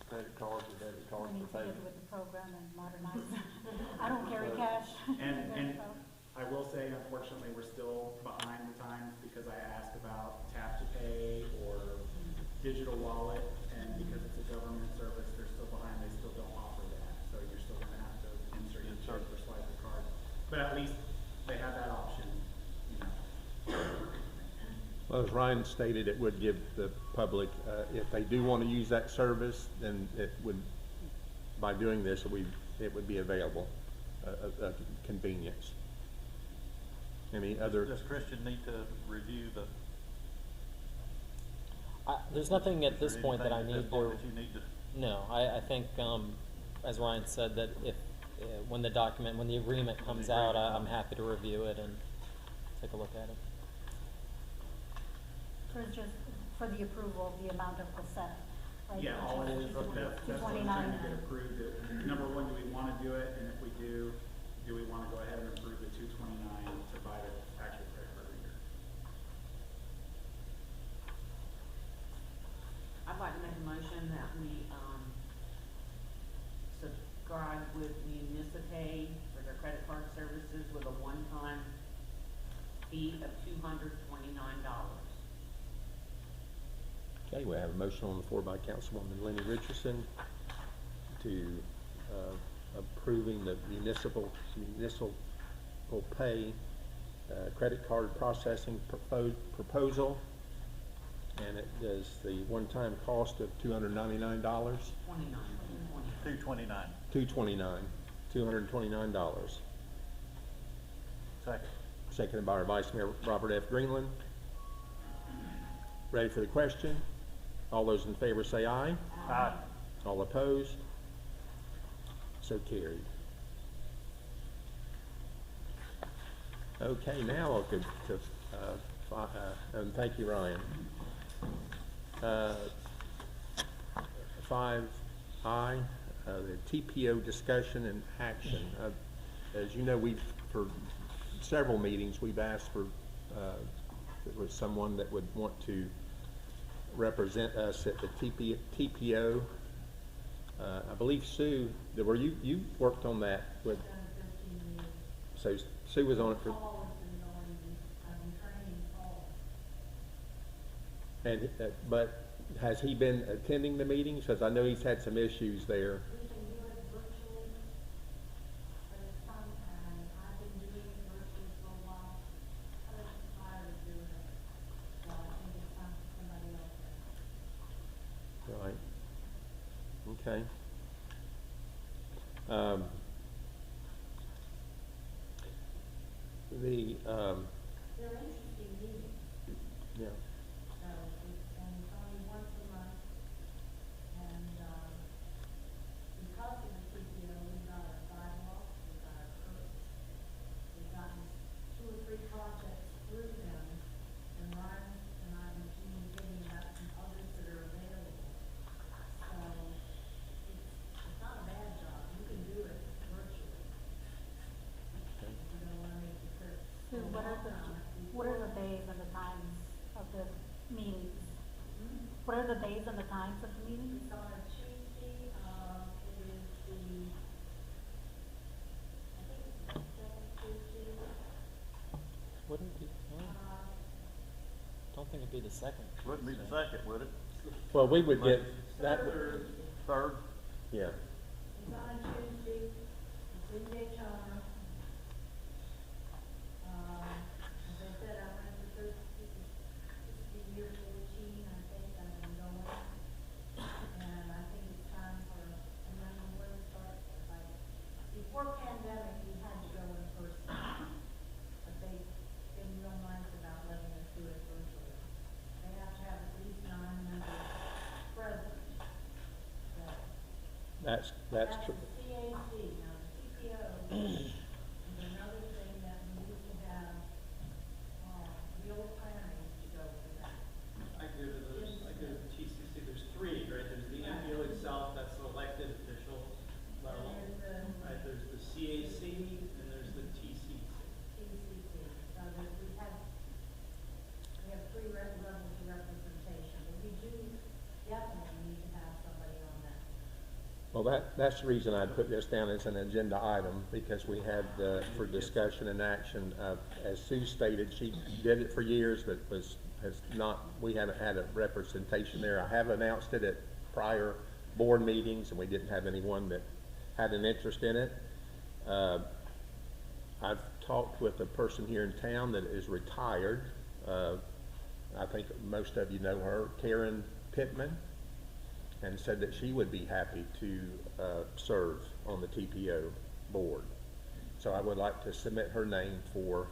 credit cards or debit cards We need for to payment. get with the program and modernize it. I don't carry cash. And So, I will say, unfortunately, we're still behind the times because I asked about tap to pay or digital wallet, and because it's a government service, they're still behind. They still don't offer that, so you're still going to have to insert your card or swipe the card. But at least they have that option, you know. Well, as Ryan stated, it would give the public, if they do want to use that service, then it would, by doing this, it would be available, a convenience. Any other? Does Christian need to review the? There's nothing at this point that I need to. That you need to. No, I think, as Ryan said, that if, when the agreement comes out, I'm happy to review it and take a look at it. So it's just for the approval of the amount of the setup, right? Yeah, all it is, that's what I'm trying to get approved. Number one, do we want to do it? And if we do we want to go ahead and approve the $229 to buy the actual credit card reader? I'd like to make a motion that we, subscribe with Municipay for their credit card services with a one-time fee of $229. Okay, we have a motion on the floor by Councilwoman Lenny Richardson to approving the municipal pay credit card processing proposal, and it does the one-time cost of $299. $229. $229. Second. Seconded by our Vice Mayor Robert F. Greenland. Ready for the question? All those in favor say aye. Aye. All opposed? So carried. Okay, now I'll go to, and thank you, Ryan. 5I, the TPO discussion and action. As you know, for several meetings, we've asked for, if there was someone that would want to represent us at the TPO. I believe Sue, you worked on that with, so Sue was on it for. And, but has he been attending the meetings? Because I know he's had some issues there. We can do it virtually, but it's fun, and I've been doing it virtually for a while. I was tired of doing it, so I think it's time for somebody else. Right. Okay. They're interesting meetings, Yeah. so it's only once a month, and, because of the CPO, we've got our sidewalks, we've got our curbs. We've gotten 2 or 3 projects through them, and Ryan and I have been communicating about some others that are available. So, it's not a bad job, you can do it virtually. If you don't wanna make the trip. So what are the days and the times of the meetings? What are the days and the times of the meetings? It's on a Tuesday, it is I think it's the 7th Tuesday. Wouldn't it be, don't think it'd be the second. Wouldn't be the second, would it? Well, we would get that. Third? Yeah. It's on a Tuesday, it's in Daytona. As I said, I went to this is the year 14, I think, I've been going. And I think it's time for, and then when it starts, before pandemic, we had to go in person. But they've been real nice about letting us do it virtually. They have to have at least 9 members present. So, That's true. the CAC, now the TPO is another thing that we need to have, real planning to go with that. I go to those, I go to the TCC, there's 3, right? There's the MPO itself, that's the elected official level. And there's the Right, there's the CAC, and there's the TCC. TCC, so there's, we have 3 levels of representation, but we do definitely need to have somebody on that. Well, that's the reason I'd put this down as an agenda item, because we had, for discussion and action, as Sue stated, she did it for years, but we haven't had a representation there. I have announced it at prior board meetings, and we didn't have anyone that had an interest in it. I've talked with a person here in town that is retired. I think most of you know her, Karen Pittman, and said that she would be happy to serve on the TPO board. So I would like to submit her name for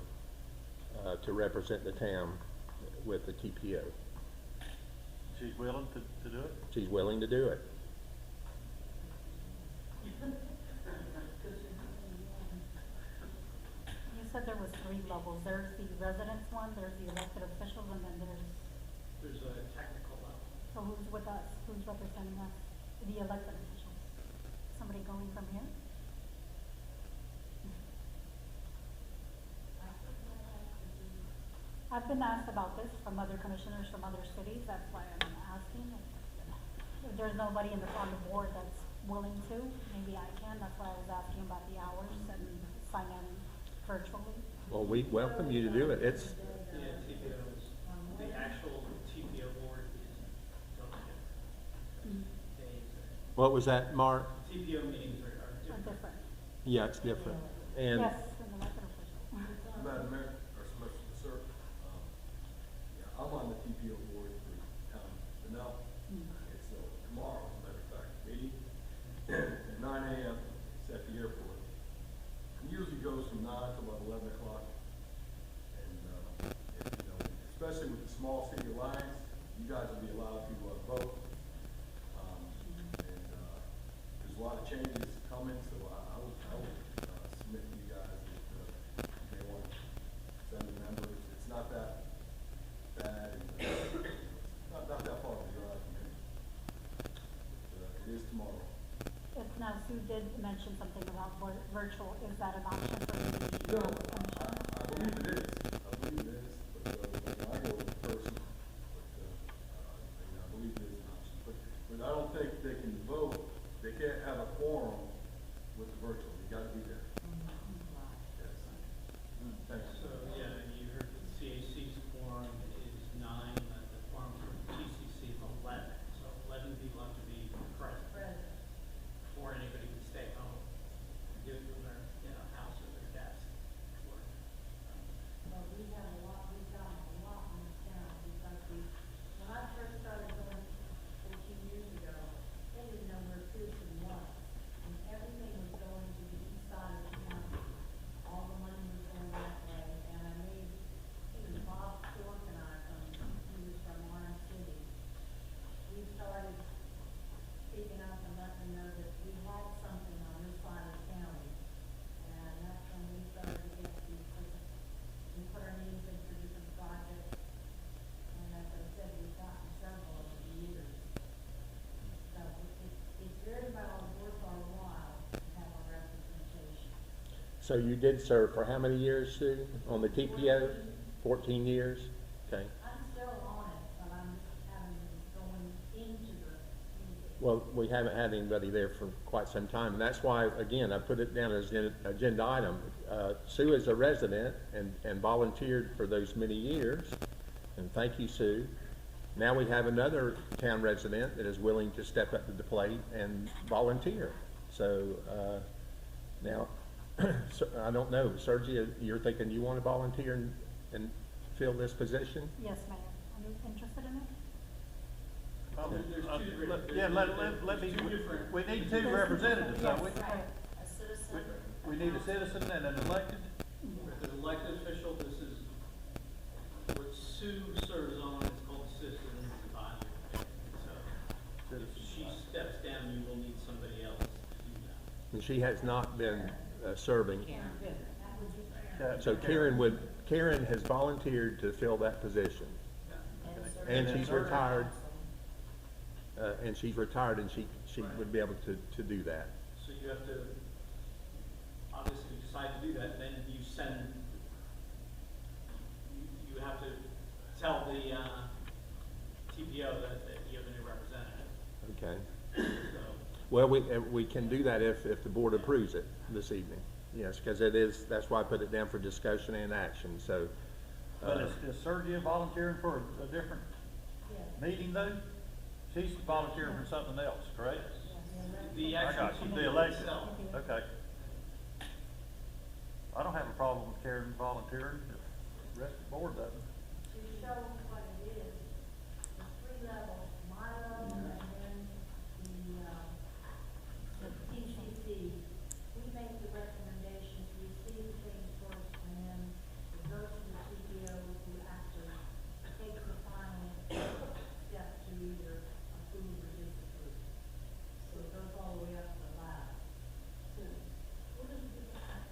to represent the town with the TPO. She's willing to do it? She's willing to do it. You said there was 3 levels. There's the residents one, there's the elected officials, and then There's a technical level. so who's with us? Who's representing us? The elected officials. Somebody going from here? I've been asked about this from other commissioners from other cities, that's why I'm asking. If there's nobody on the board that's willing to, maybe I can, that's why I was asking about the hours and sign in virtually. Well, we welcome you to do it. It's, Yeah, TPO is, the actual TPO board is totally different. Days, what was that, Mark? TPO meetings are Or different. different. Yeah, it's different. And Yes, an elected official. Madam Mayor, or sir, yeah, I'm on the TPO board for town of Benel. It's tomorrow, as a matter of fact, meeting at 9 a.m. It's at the airport. It usually goes from 9 to about 11 o'clock. And, especially with the small city alliance, you guys will be allowed to vote. There's a lot of changes coming, so I would submit to you guys if they want to send the members. It's not that bad, and not that far to be Sue did mention something about virtual. Is that an option for the No, commission? I believe it is, I believe it is, but, I go with person, but, I believe it is an option, but I don't think they can vote, they can't have a quorum with the virtual, you gotta be there. Yes. Thanks. So, yeah, you heard the CAC's quorum is 9, and the quorum for TCC is 11. So 11 people have to be present, or anybody can stay home, do it from their, house or their desk. But we have a lot, we've gotten a lot in the town, because when I first started going 14 years ago, they didn't know where Pierson was. And everything was going to the east side of town. All the money was going that way, and I made, it was Bob Stork and I he was from Orange City. We started speaking up and letting them know that we had something on this side of the county. And that's when we started to get these, we put our names in for different projects. And as I said, we've gotten several over the years. So it's very well worth our while to have a representation. So you did serve for how many years, Sue, on the TPO? 14 years? Okay. I'm still on it, but I'm just having going into the meeting. Well, we haven't had anybody there for quite some time, and that's why, again, I put it down as an agenda item. Sue is a resident and volunteered for those many years, and thank you, Sue. Now we have another town resident that is willing to step up to the plate and volunteer. So, now, so, I don't know, Sergio, you're thinking you want to volunteer and fill this position? Yes, Mayor. Are you interested in it? There's two different. Yeah, let me, two different. we need two representatives, don't we? Right. A citizen. We need a citizen and an elected. With an elected official, this is what Sue serves on, it's called Citizens Advisory. So if she steps down, you will need somebody else to do that. And she has not been serving. Okay. So Karen has volunteered to fill that position. And she's retired. And she would be able to do that. So you have to, obviously decide to do that, then you send, you have to tell the, TPO that you have a new representative. Okay. So, Well, we can do that if the board approves it this evening. Yes, because that's why I put it down for discussion and action, so. But is Sergio volunteering for a different meeting though? She's volunteering for something else, correct? the I actual got you, TPO the election, itself. okay. I don't have a problem with Karen volunteering, if the rest of the board doesn't. To show what it is, the 3 levels, my level and then the TCC, we make the recommendations, we see the things first, and then it goes to the TPO who actually takes the final step to either approve or disapprove. So it goes all the way up to the lab. So, what is the difference?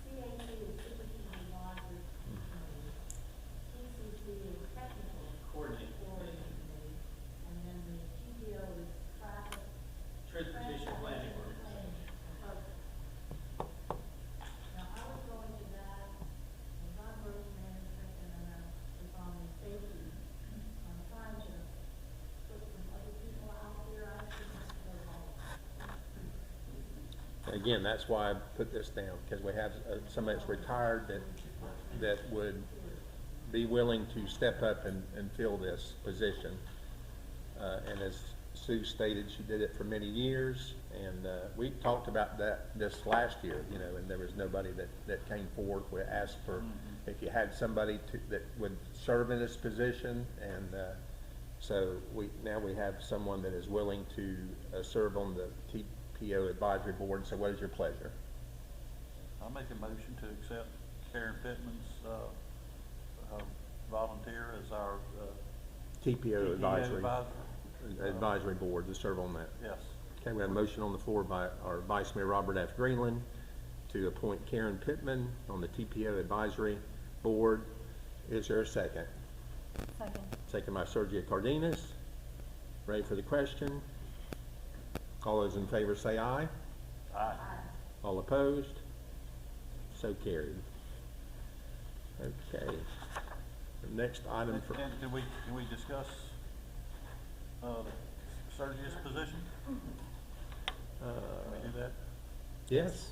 CAC is supervision advisory committee. TCC is technical Coordinate. coordinating committee. And then the TPO is traffic. Transportation planning. Planning. Now, I was going to that, I was on road management, and then I was on safety. I'm trying to put some other people out there, I shouldn't go home. Again, that's why I put this down, because we have somebody that's retired that would be willing to step up and fill this position. And as Sue stated, she did it for many years, and we talked about this last year, and there was nobody that came forward. We asked for if you had somebody that would serve in this position, and so now we have someone that is willing to serve on the TPO advisory board. So what is your pleasure? I'll make a motion to accept Karen Pittman's, volunteer as our, TPO advisory advisor. board to serve on that. Yes. Okay, we have a motion on the floor by our Vice Mayor Robert F. Greenland to appoint Karen Pittman on the TPO advisory board. Is there a second? Second. Second by Sergio Cardenas. Ready for the question? All those in favor say aye. Aye. All opposed? So carried. Okay. The next item for, And can we discuss, Sergius' position? Can we do that? yes,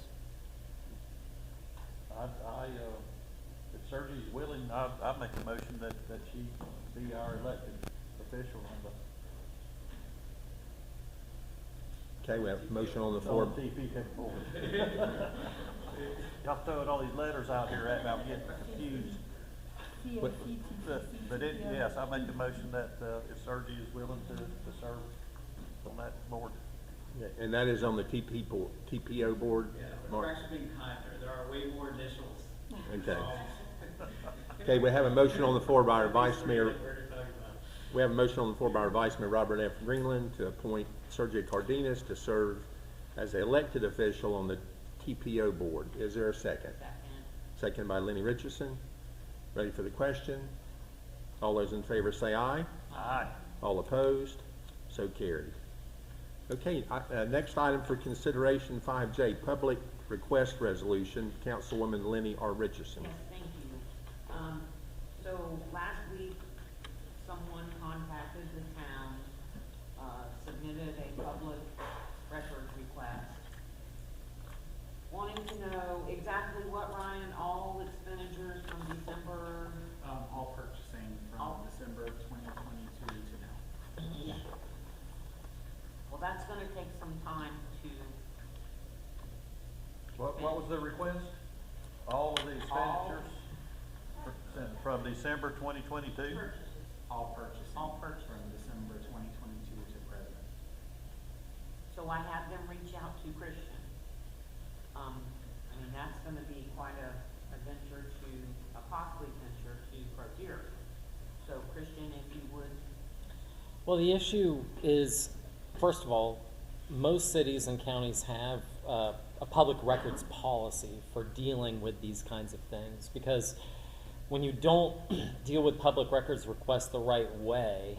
If Sergi's willing, I'd make a motion that she be our elected official on the. okay, we have a motion on the floor. TP board. Y'all throwing all these letters out here at me, I'm getting confused. But yes, I make a motion that, if Sergi is willing to serve on that board. Yeah, and that is on the TPO board? Yeah, Mark? we're actually being kind there are way more initials. Okay. Okay, we have a motion on the floor by our Vice Mayor. We're talking about. We have a motion on the floor by our Vice Mayor Robert F. Greenland to appoint Sergio Cardenas to serve as an elected official on the TPO board. Is there a second? Second by Lenny Richardson. Ready for the question? All those in favor say aye. Aye. All opposed? So carried. Okay, next item for consideration, 5J, public request resolution, Councilwoman Lenny R. Richardson. Yes, thank you. So last week, someone contacted the town, submitted a public records request, wanting to know exactly what, Ryan, all expenditures from December. All purchasing from December 2022 to now. Yeah. Well, that's gonna take some time to. What was the request? All of the expenditures from December 2022? Purchases. All purchasing. All purchasing. From December 2022 to present. So I had them reach out to Christian. I mean, that's gonna be quite a venture a costly venture to procure. So Christian, if you would. Well, the issue is, first of all, most cities and counties have a public records policy for dealing with these kinds of things, because when you don't deal with public records requests the right way,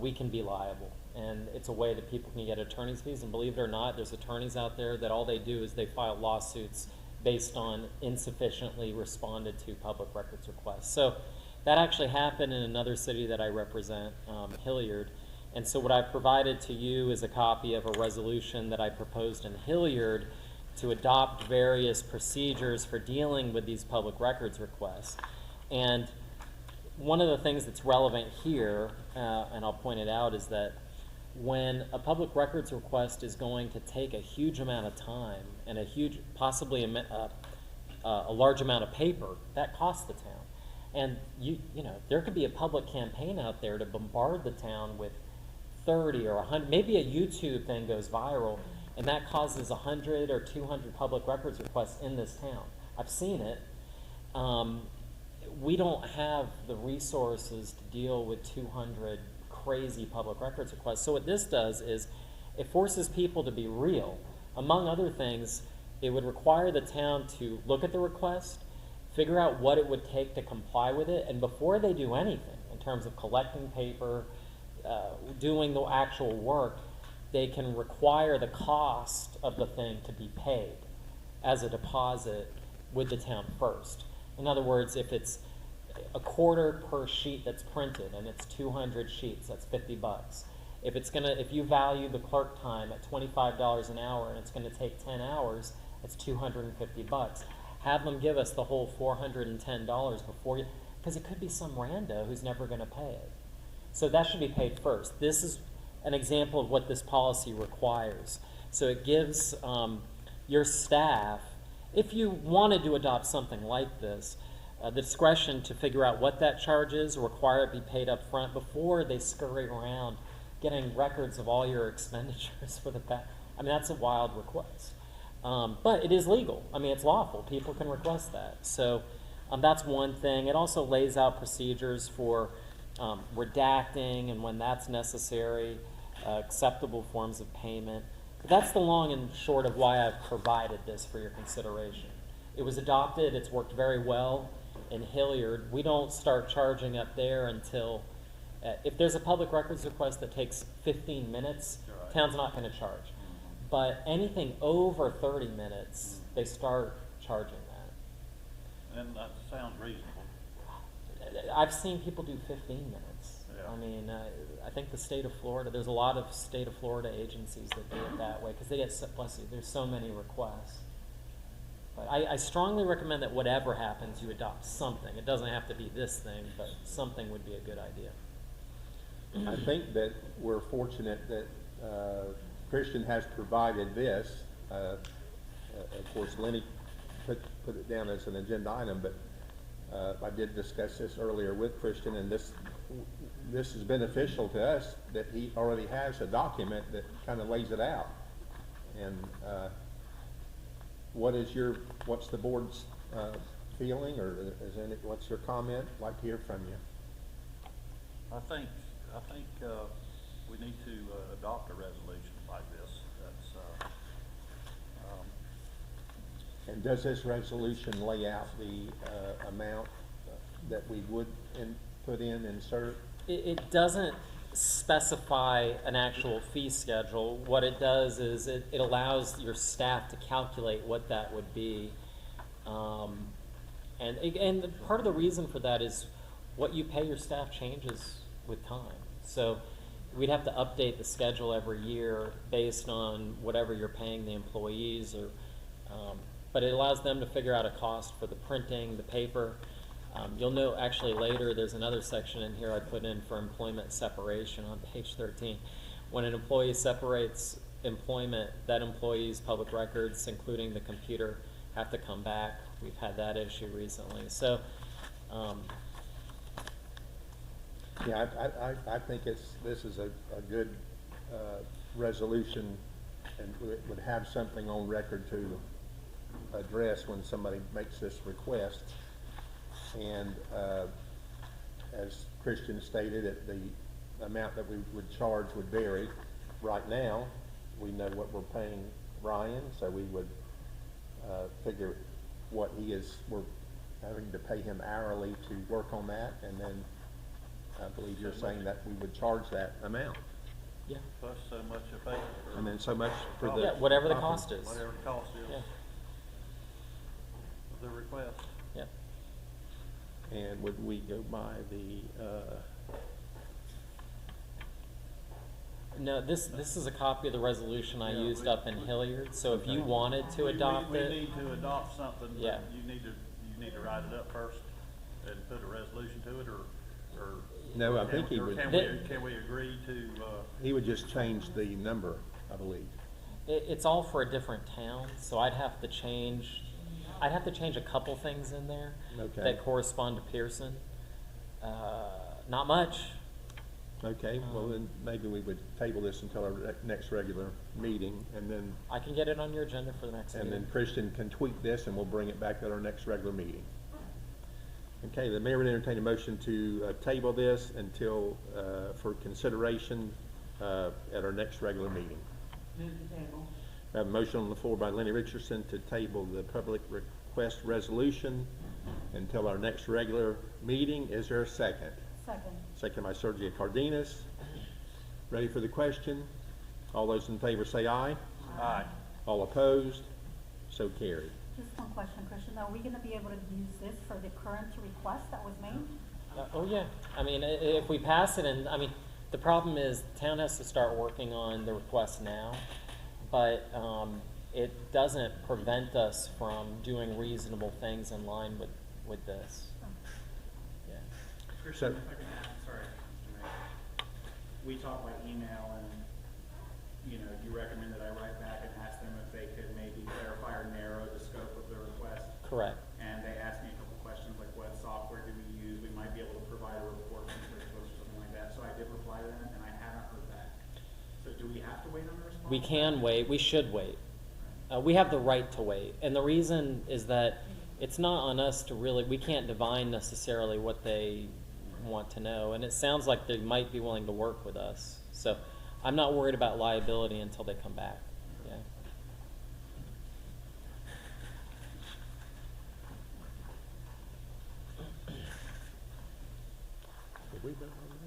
we can be liable. And it's a way that people can get attorney's fees, and believe it or not, there's attorneys out there that all they do is they file lawsuits based on insufficiently responded to public records requests. So that actually happened in another city that I represent, Hilliard. And so what I've provided to you is a copy of a resolution that I proposed in Hilliard to adopt various procedures for dealing with these public records requests. And one of the things that's relevant here, and I'll point it out, is that when a public records request is going to take a huge amount of time and possibly a large amount of paper, that costs the town. And you know, there could be a public campaign out there to bombard the town with 30 or 100, maybe a YouTube thing goes viral, and that causes 100 or 200 public records requests in this town. I've seen it. We don't have the resources to deal with 200 crazy public records requests. So what this does is it forces people to be real. Among other things, it would require the town to look at the request, figure out what it would take to comply with it, and before they do anything in terms of collecting paper, doing the actual work, they can require the cost of the thing to be paid as a deposit with the town first. In other words, if it's a quarter per sheet that's printed and it's 200 sheets, that's $50. If you value the clerk time at $25 an hour and it's gonna take 10 hours, it's $250. Have them give us the whole $410 before you, because it could be some rando who's never gonna pay it. So that should be paid first. This is an example of what this policy requires. So it gives your staff, if you wanted to adopt something like this, the discretion to figure out what that charge is, require it be paid up front before they scurry around getting records of all your expenditures for the past. I mean, that's a wild request. But it is legal. I mean, it's lawful. People can request that. So that's one thing. It also lays out procedures for redacting and when that's necessary, acceptable forms of payment. But that's the long and short of why I've provided this for your consideration. It was adopted. It's worked very well in Hilliard. We don't start charging up there until, if there's a public records request that takes 15 minutes town's not gonna charge. But anything over 30 minutes, they start charging that. And that sounds reasonable. I've seen people do 15 minutes. Yeah. I mean, I think the state of Florida, there's a lot of state of Florida agencies that do it that way, because they get, bless you, there's so many requests. But I strongly recommend that whatever happens, you adopt something. It doesn't have to be this thing, but something would be a good idea. I think that we're fortunate that Christian has provided this. Of course, Lenny put it down as an agenda item, but I did discuss this earlier with Christian, and this is beneficial to us that he already has a document that kind of lays it out. And what's the board's feeling, or what's your comment? I'd like to hear from you. I think we need to adopt a resolution like this. That's And does this resolution lay out the amount that we would insert? It doesn't specify an actual fee schedule. What it does is it allows your staff to calculate what that would be. And part of the reason for that is what you pay your staff changes with time. So we'd have to update the schedule every year based on whatever you're paying the employees, or but it allows them to figure out a cost for the printing, the paper. You'll note actually later there's another section in here I put in for employment separation on page 13. When an employee separates employment, that employee's public records, including the computer, have to come back. We've had that issue recently. So Yeah, I think this is a good resolution, and it would have something on record to address when somebody makes this request. And as Christian stated, the amount that we would charge would vary. Right now, we know what we're paying Ryan, so we would figure what we're having to pay him hourly to work on that, and then I believe you're saying that we would charge that amount. yeah, plus so much a pay. And then so much for the. yeah, whatever the cost is. Whatever the cost is. Yeah. Of the request. Yeah. And would we go by the, No, this is a copy of the resolution I Yeah, used up in Hilliard. So if you Okay. wanted to adopt we it, need to adopt something, Yeah. but you need to write it up first and put a resolution to it, or No, I can- think he or would- can we agree to, he would just change the number, I believe. it's all for a different town. So I'd have to change a couple things in there Okay. that correspond to Pierson. Not much. Okay, well then maybe we would table this until our next regular meeting, and then I can get it on your agenda for the next And meeting. then Christian can tweak this, and we'll bring it back at our next regular meeting. Okay, the mayor would entertain a motion to table this until, for consideration at our next regular meeting. Move the table. We have a motion on the floor by Lenny Richardson to table the public request resolution until our next regular meeting. Is there a second? Second. Second by Sergio Cardenas. Ready for the question? All those in favor say aye. aye. All opposed? So carried. Just one question, Christian. Are we gonna be able to use this for the current request that was made? Oh, yeah. I mean, if we pass it, and, I mean, the problem is the town has to start working on the request now, but it doesn't prevent us from doing reasonable things in line with this. Yeah. Christian, if I can ask, sorry, Mr. Mayor. We talked by email, and, you know, you recommended I write back and ask them if they could maybe clarify or narrow the scope of the request. Correct. And they asked me a couple questions, like what software do we use? We might be able to provide a report from QuickBooks or something like that. So I did reply to them, and I haven't heard back. So do we have to wait on the response? We can wait. We should wait. We have the right to wait. And the reason is that it's not on us to really, we can't divine necessarily what they want to know. And it sounds like they might be willing to work with us. So I'm not worried about liability until they come back. Yeah. Did we vote on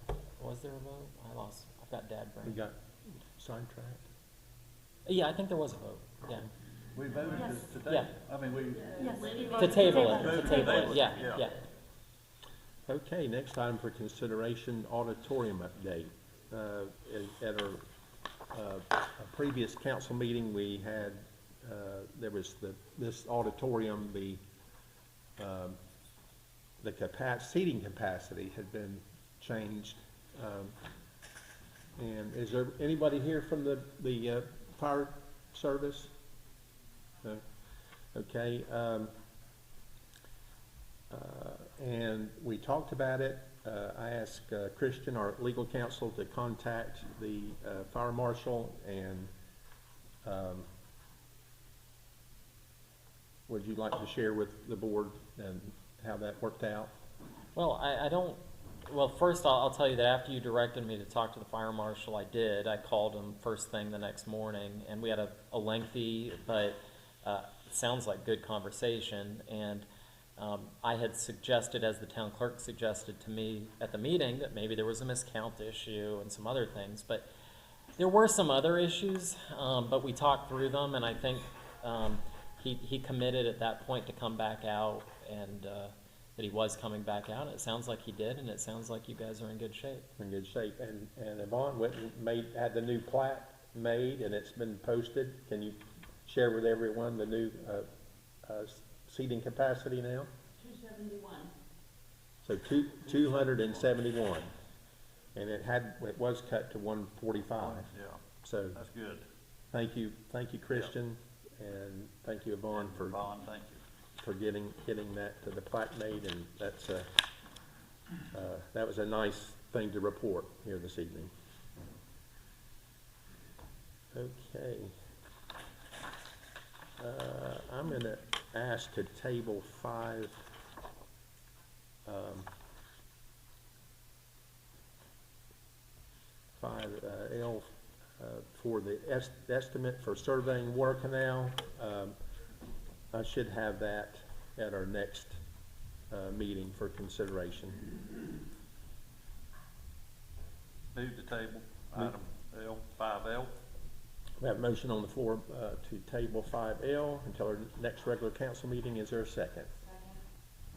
that? Was there a vote? I lost. I've got dad brain. We got, sidetracked? Yeah, I think there was a vote, yeah. We voted Yes. today. Yeah. I mean, we. Yes. To table it, Voted to table it, yeah, yeah. yeah. Okay, next item for consideration, auditorium update. At our a previous council meeting, we had, there was this auditorium, the seating capacity had been changed. And is there anybody here from the fire service? No? Okay, and we talked about it. I asked Christian, our legal counsel, to contact the fire marshal, and would you like to share with the board and how that worked out? Well, I don't, well, first I'll tell you that after you directed me to talk to the fire marshal, I did. I called him first thing the next morning, and we had a lengthy, but it sounds like good conversation. And I had suggested, as the town clerk suggested to me at the meeting, that maybe there was a miscount issue and some other things. But there were some other issues, but we talked through them, and I think he committed at that point to come back out, and that he was coming back out. It sounds like he did, and it sounds like you guys are in good shape. In good shape. And Yvonne went and had the new plat made, and it's been posted. Can you share with everyone the new seating capacity now? 271. So 271, and it was cut to 145. Yeah, So that's good. thank you, Christian, and thank you, Yvonne, for Vaughn, thank you. getting that to the plat made, and that's that was a nice thing to report here this evening. Okay. I'm going to ask to table 5L for the estimate for surveying Water Canal. I should have that at our next meeting for consideration. Move the table, item L, 5L. We have a motion on the floor to table 5L until our next regular council meeting. Is there a second?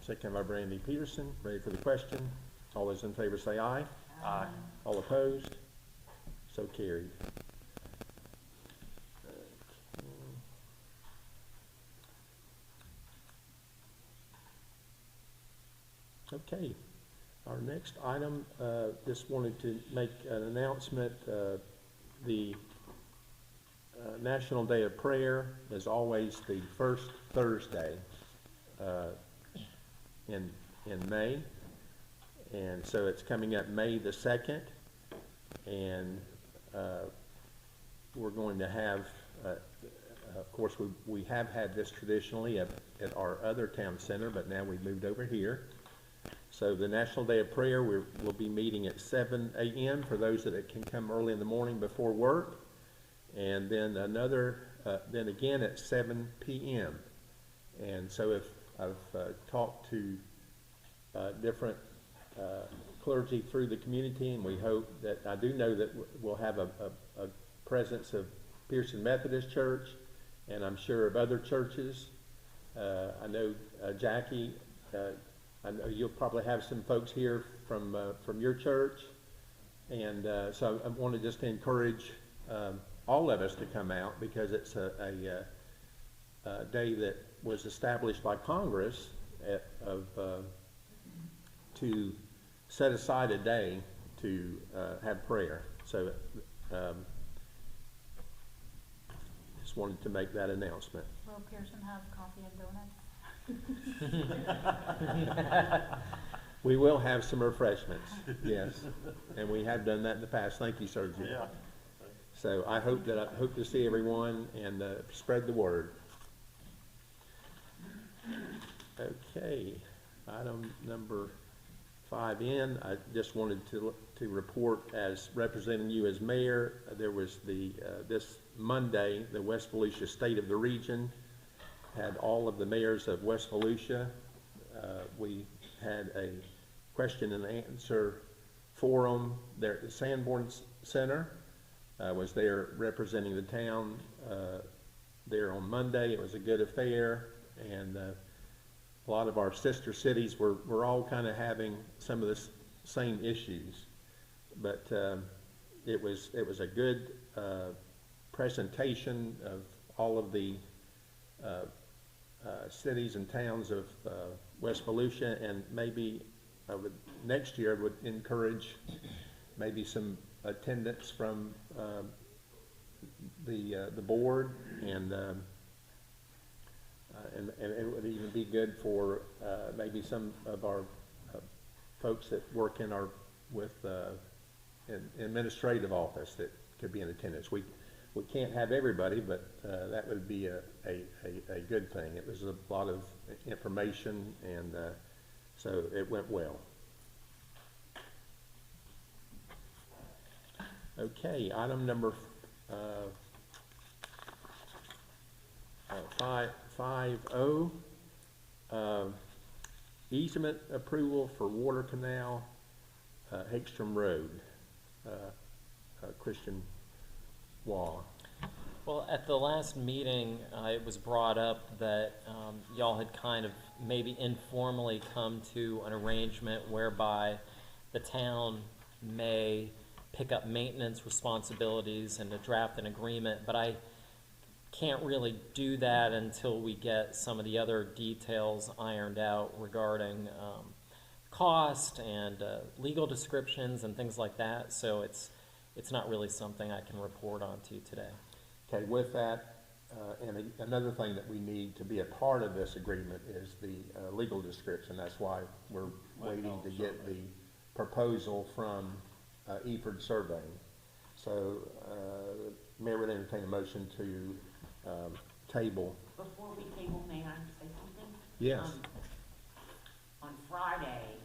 Second by Brandy Pierson. Ready for the question? All those in favor say aye. Aye. All opposed? So carried. Okay. Our next item, just wanted to make an announcement. The National Day of Prayer is always the first Thursday in May, and so it's coming up May the 2nd, and we're going to have, of course, we have had this traditionally at our other town center, but now we've moved over here. So the National Day of Prayer, we'll be meeting at 7 a.m. for those that can come early in the morning before work. And then then again at 7 p.m. And so if I've talked to different clergy through the community, and we hope that, I do know that we'll have a presence of Pierson Methodist Church, and I'm sure of other churches. I know Jackie, I know you'll probably have some folks here from your church, and so I want to just encourage all of us to come out, because it's a day that was established by Congress to set aside a day to have prayer. So just wanted to make that announcement. Will Pierson have coffee and donuts? We will have some refreshments, yes, and we have done that in the past. Thank you, Sergio. Yeah. So I hope to see everyone and spread the word. Okay, item number 5N. I just wanted to report, as representing you as mayor, there was this Monday, the West Volusia State of the Region had all of the mayors of West Volusia. We had a question and answer forum there at the Sanborn Center. was there representing the town there on Monday. It was a good affair, and a lot of our sister cities were all kind of having some of the same issues. But it was a good presentation of all of the cities and towns of West Volusia, and maybe next year would encourage maybe some attendance from the board, and it would even be good for maybe some of our folks that work in our in administrative office that could be in attendance. We can't have everybody, but that would be a good thing. It was a lot of information, and so it went well. Okay, item number 50, easement approval for water canal, Hagstrom Road, Christian Wall. Well, at the last meeting, it was brought up that y'all had kind of maybe informally come to an arrangement whereby the town may pick up maintenance responsibilities and to draft an agreement, but I can't really do that until we get some of the other details ironed out regarding cost and legal descriptions and things like that. So it's not really something I can report on to you today. Okay, with that, and another thing that we need to be a part of this agreement is the legal description. That's why we're waiting to get the proposal from Eford Surveying. So, Mayor would entertain a motion to table. Before we table, may I say something? Yes. On Friday,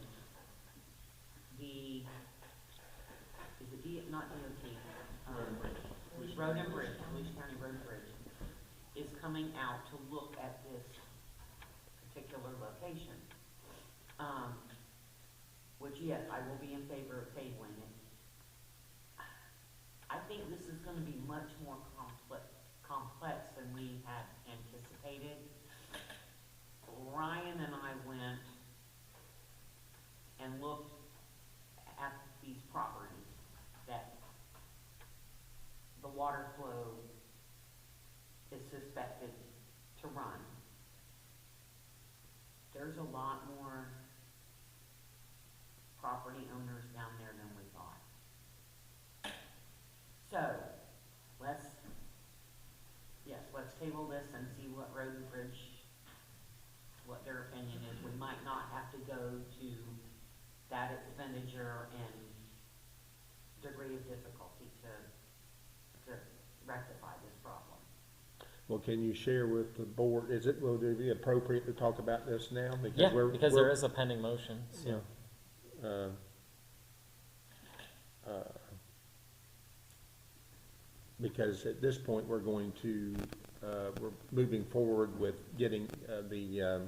not DOT, Road and Bridge, Volusia County Road and Bridge, is coming out to look at this particular location. Which, yes, I will be in favor of tabling it. I think this is gonna be much more complex than we had anticipated. Ryan and I went and looked at these properties that the water flow is suspected to run. There's a lot more property owners down there than we thought. So, let's table this and see what Road and Bridge, what their opinion is. We might not have to go to that expenditure and degree of difficulty to rectify this problem. Well, can you share with the board, will it be appropriate to talk about this now? Because because there is a pending motion, so. Yeah. Because at this point, we're going to, we're moving forward with getting the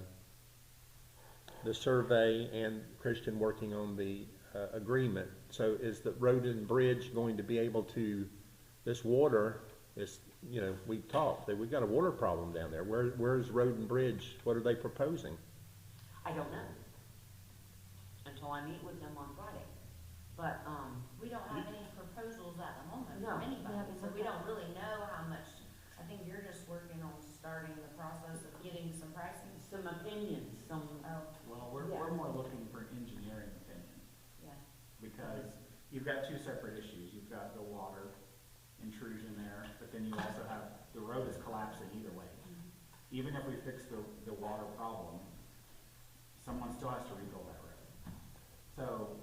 survey and Christian working on the agreement. So is the Road and Bridge going to be able to, this water is, we've talked that we've got a water problem down there. Where's Road and Bridge? What are they proposing? I don't know until I meet with them on Friday. But, We don't have any proposals at the moment No. from anybody, haven't so looked we at don't really know how much. I think you're just working on starting the process of getting some pricing. some opinions, some, Oh, Well, we're Yeah. more looking for engineering opinions, yeah. because you've got two separate issues. You've got the water intrusion there, but then you also have, the road is collapsing either way. Even if we fix the water problem, someone still has to rebuild that road. So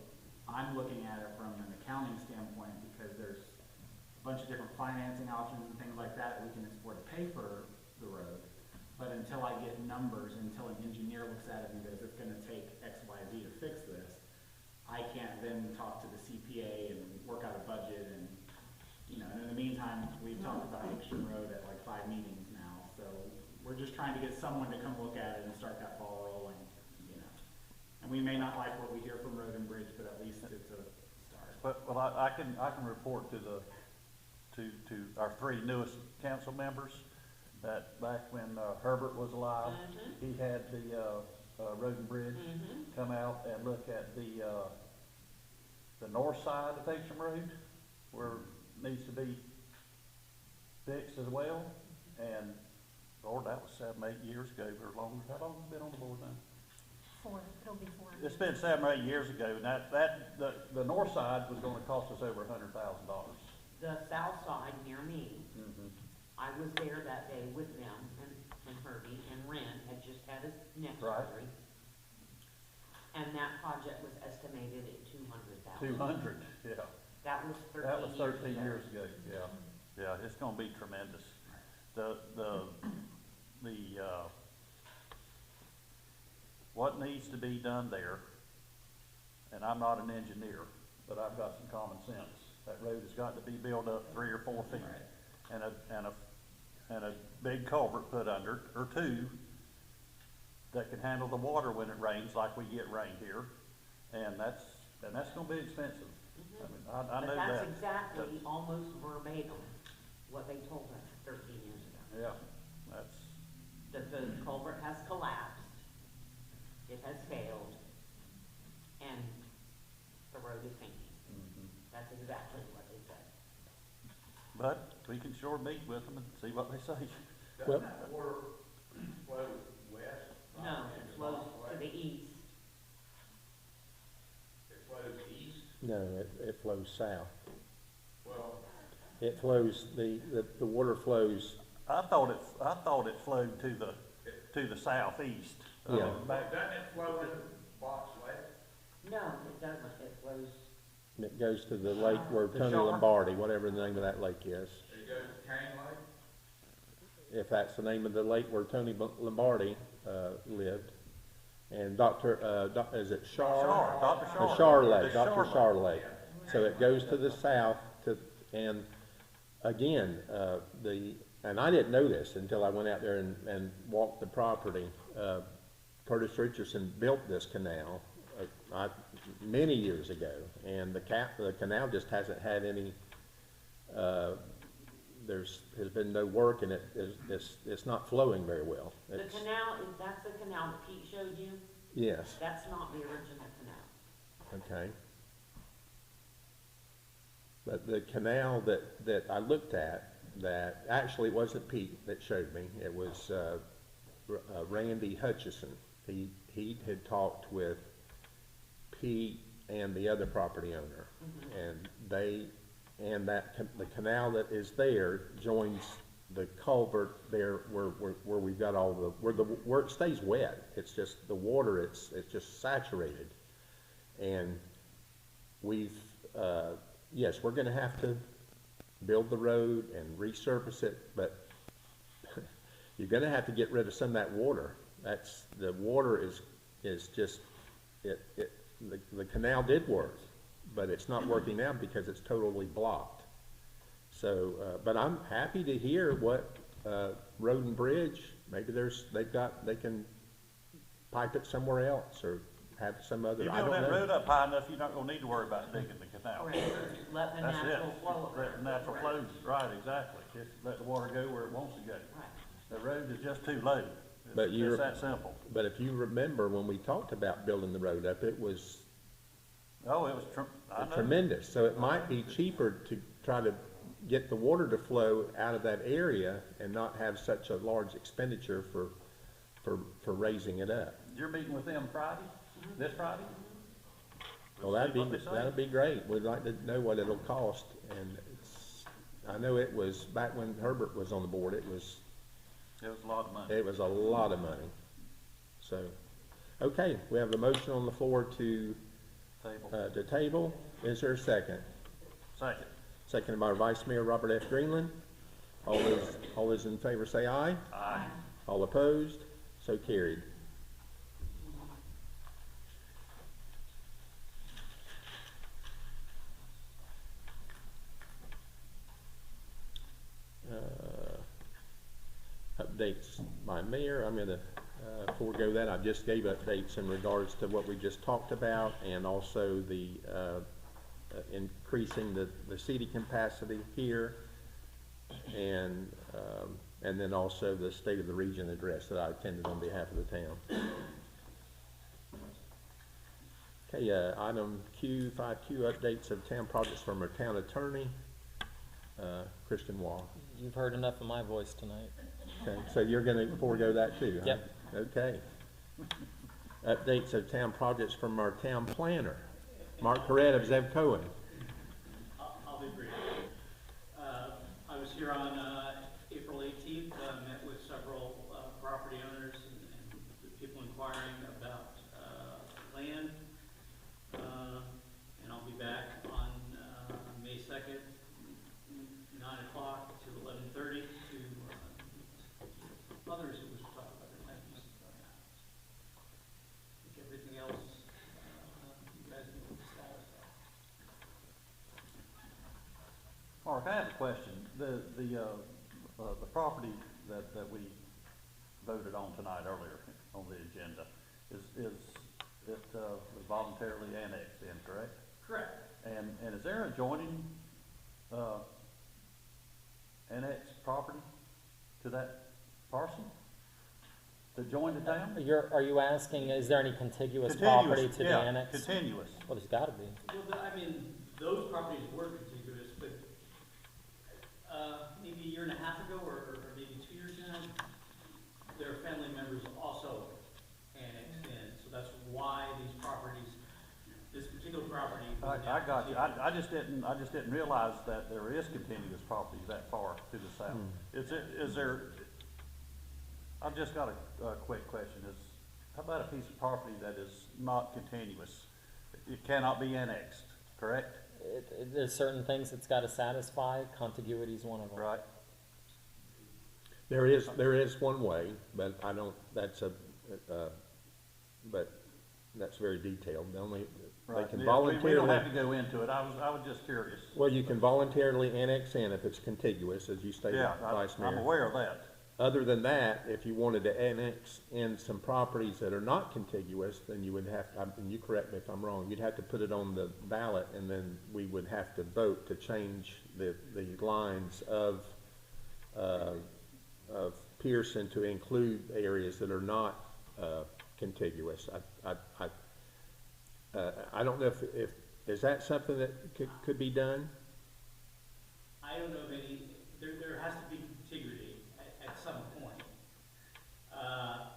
I'm looking at it from an accounting standpoint, because there's a bunch of different financing options and things like that we can explore to pay for the road. But until I get numbers, until an engineer looks at it and goes, it's gonna take X, Y, Z to fix this, I can't then talk to the CPA and work out a budget and, and in the meantime, we've talked about Hagstrom Road at like 5 meetings now, so we're just trying to get someone to come look at it and start that ball rolling, And we may not like what we hear from Road and Bridge, but at least it's a start. But, well, I can report to to our three newest council members, that back when Herbert was alive, he had the Road and Bridge come out and look at the north side of Paxton Road, where it needs to be fixed as well. And Lord, that was 7, 8 years ago, or longer. How long have you been on the board now? 4, it'll be 4. It's been 7 or 8 years ago, and the north side was gonna cost us over $100,000. The south side near me, I was there that day with them, and Herbie, and Ren had just had his neck Right. surgery. And that project was estimated at 200,000. 200, yeah. That was 13 years ago. That was 13 years ago, yeah. Yeah, it's gonna be tremendous. What needs to be done there, and I'm not an engineer, but I've got some common sense. That road has got to be built up 3 or 4 feet, and a big culvert put under, or 2, that can handle the water when it rains, like we get rain here, and that's gonna be expensive. I mean, I know But that. that's exactly, almost verbatim, what they told us 13 years ago. Yeah, that's, That the culvert has collapsed, it has failed, and the road is sinking. That's exactly what they said. but we can sure meet with them and see what they say. Well- Doesn't that water flow west? No, it flows to the east. It flows east? No, it flows south. Well, It flows, the water flows, I thought it flowed to the southeast. Yeah. Back, doesn't it flow into Box Lake? No, it doesn't, it flows, it goes to the lake where The Tony shore? Lombardi, whatever the name of that lake is. It goes to Cane Lake? If that's the name of the lake where Tony Lombardi, lived. And is it Shar? Shar, Dr. The Shar. Shar Lake, The Shar Dr. Lake. Shar Lake. So it goes to the south and again, and I didn't know this until I went out there and walked the property. Curtis Richardson built this canal, many years ago, and the canal just hasn't had any, has been no work, and it's not flowing very well. the canal, that's the canal that Pete showed you, Yes, that's not the original canal. okay. But the canal that I looked at, that actually it wasn't Pete that showed me, it was Randy Hutchison. He had talked with Pete and the other property owner, and the canal that is there joins the culvert there where we've got all where it stays wet. It's just the water. It's just saturated, and yes, we're going to have to build the road and resurface it, but you're going to have to get rid of some of that water. The water is just the canal did work, but it's not working now because it's totally blocked. So, but I'm happy to hear what Road and Bridge, maybe they can pipe it somewhere else or have some other. You I build don't that know. road up high enough, you're not gonna need to worry about digging the canal. Correct. Let the That's it. natural flow. Let the natural flow, right, exactly. Just let the water go where it wants to go. Right. The road is just too low. But It's that simple. But if you remember when we talked about building the road up, it was Oh, it was I know. tremendous. So it might be cheaper to try to get the water to flow out of that area and not have such a large expenditure for raising it up. You're meeting with them Friday, this Friday? Well, See what they say. that'd be great. We'd like to know what it'll cost. And I know it was, back when Herbert was on the board, it was It was a lot of money. a lot of money. So, okay, we have a motion on the floor to table. Is there a second? Second. Seconded by Vice Mayor Robert F. Greenland. All those in favor say aye. Aye. All opposed? So carried. Updates by mayor. I'm going to forego that. I just gave updates in regards to what we just talked about, and also the increasing the seating capacity here. and then also the State of the Region address that I attended on behalf of the town. Okay, item Q, 5Q, updates of town projects from our town attorney, Kristen Wall. You've heard enough of my voice tonight. Okay, so you're gonna forego that too, huh? Yep. Okay. Updates of town projects from our town planner, Mark Corrett of Zev Cohen. I'll be brief. I was here on, April 18th, met with several, property owners and people inquiring about, land. And I'll be back on, May 2nd, 9 o'clock to 11:30 to, others who wish to talk about their land use. I think everything else, you guys know the status of. Mark, I have a question. The property that we voted on tonight earlier on the agenda, is it was voluntarily annexed in, correct? Correct. And is there adjoining, annexed property to that parcel to join the town? Are you asking, is there any contiguous property to the yeah, annex? Continuous. Well, there's gotta be. Well, I mean, those properties were contiguous, but, maybe a year and a half ago, or maybe 2 years now, their family members also annexed in, so that's why these properties, this particular property. was now I got you. contiguous. I just didn't realize that there is continuous property that far to the south. Is there, I've just got a quick question. How about a piece of property that is not continuous? It cannot be annexed, correct? There's certain things it's gotta satisfy, contiguity is one of them. Right. There is one way, but I don't, but that's very detailed. The only, they Right. can Yeah, we don't have voluntarily, to go into it. I was just curious. well, you can voluntarily annex in if it's contiguous, as you stated, Yeah, Vice Mayor. I'm aware of that. Other than that, if you wanted to annex in some properties that are not contiguous, then you would have, and you correct me if I'm wrong, you'd have to put it on the ballot, and then we would have to vote to change the lines of Pierson to include areas that are not, contiguous. I don't know if, is that something that could be done? I don't know of any, there has to be contiguity at some point.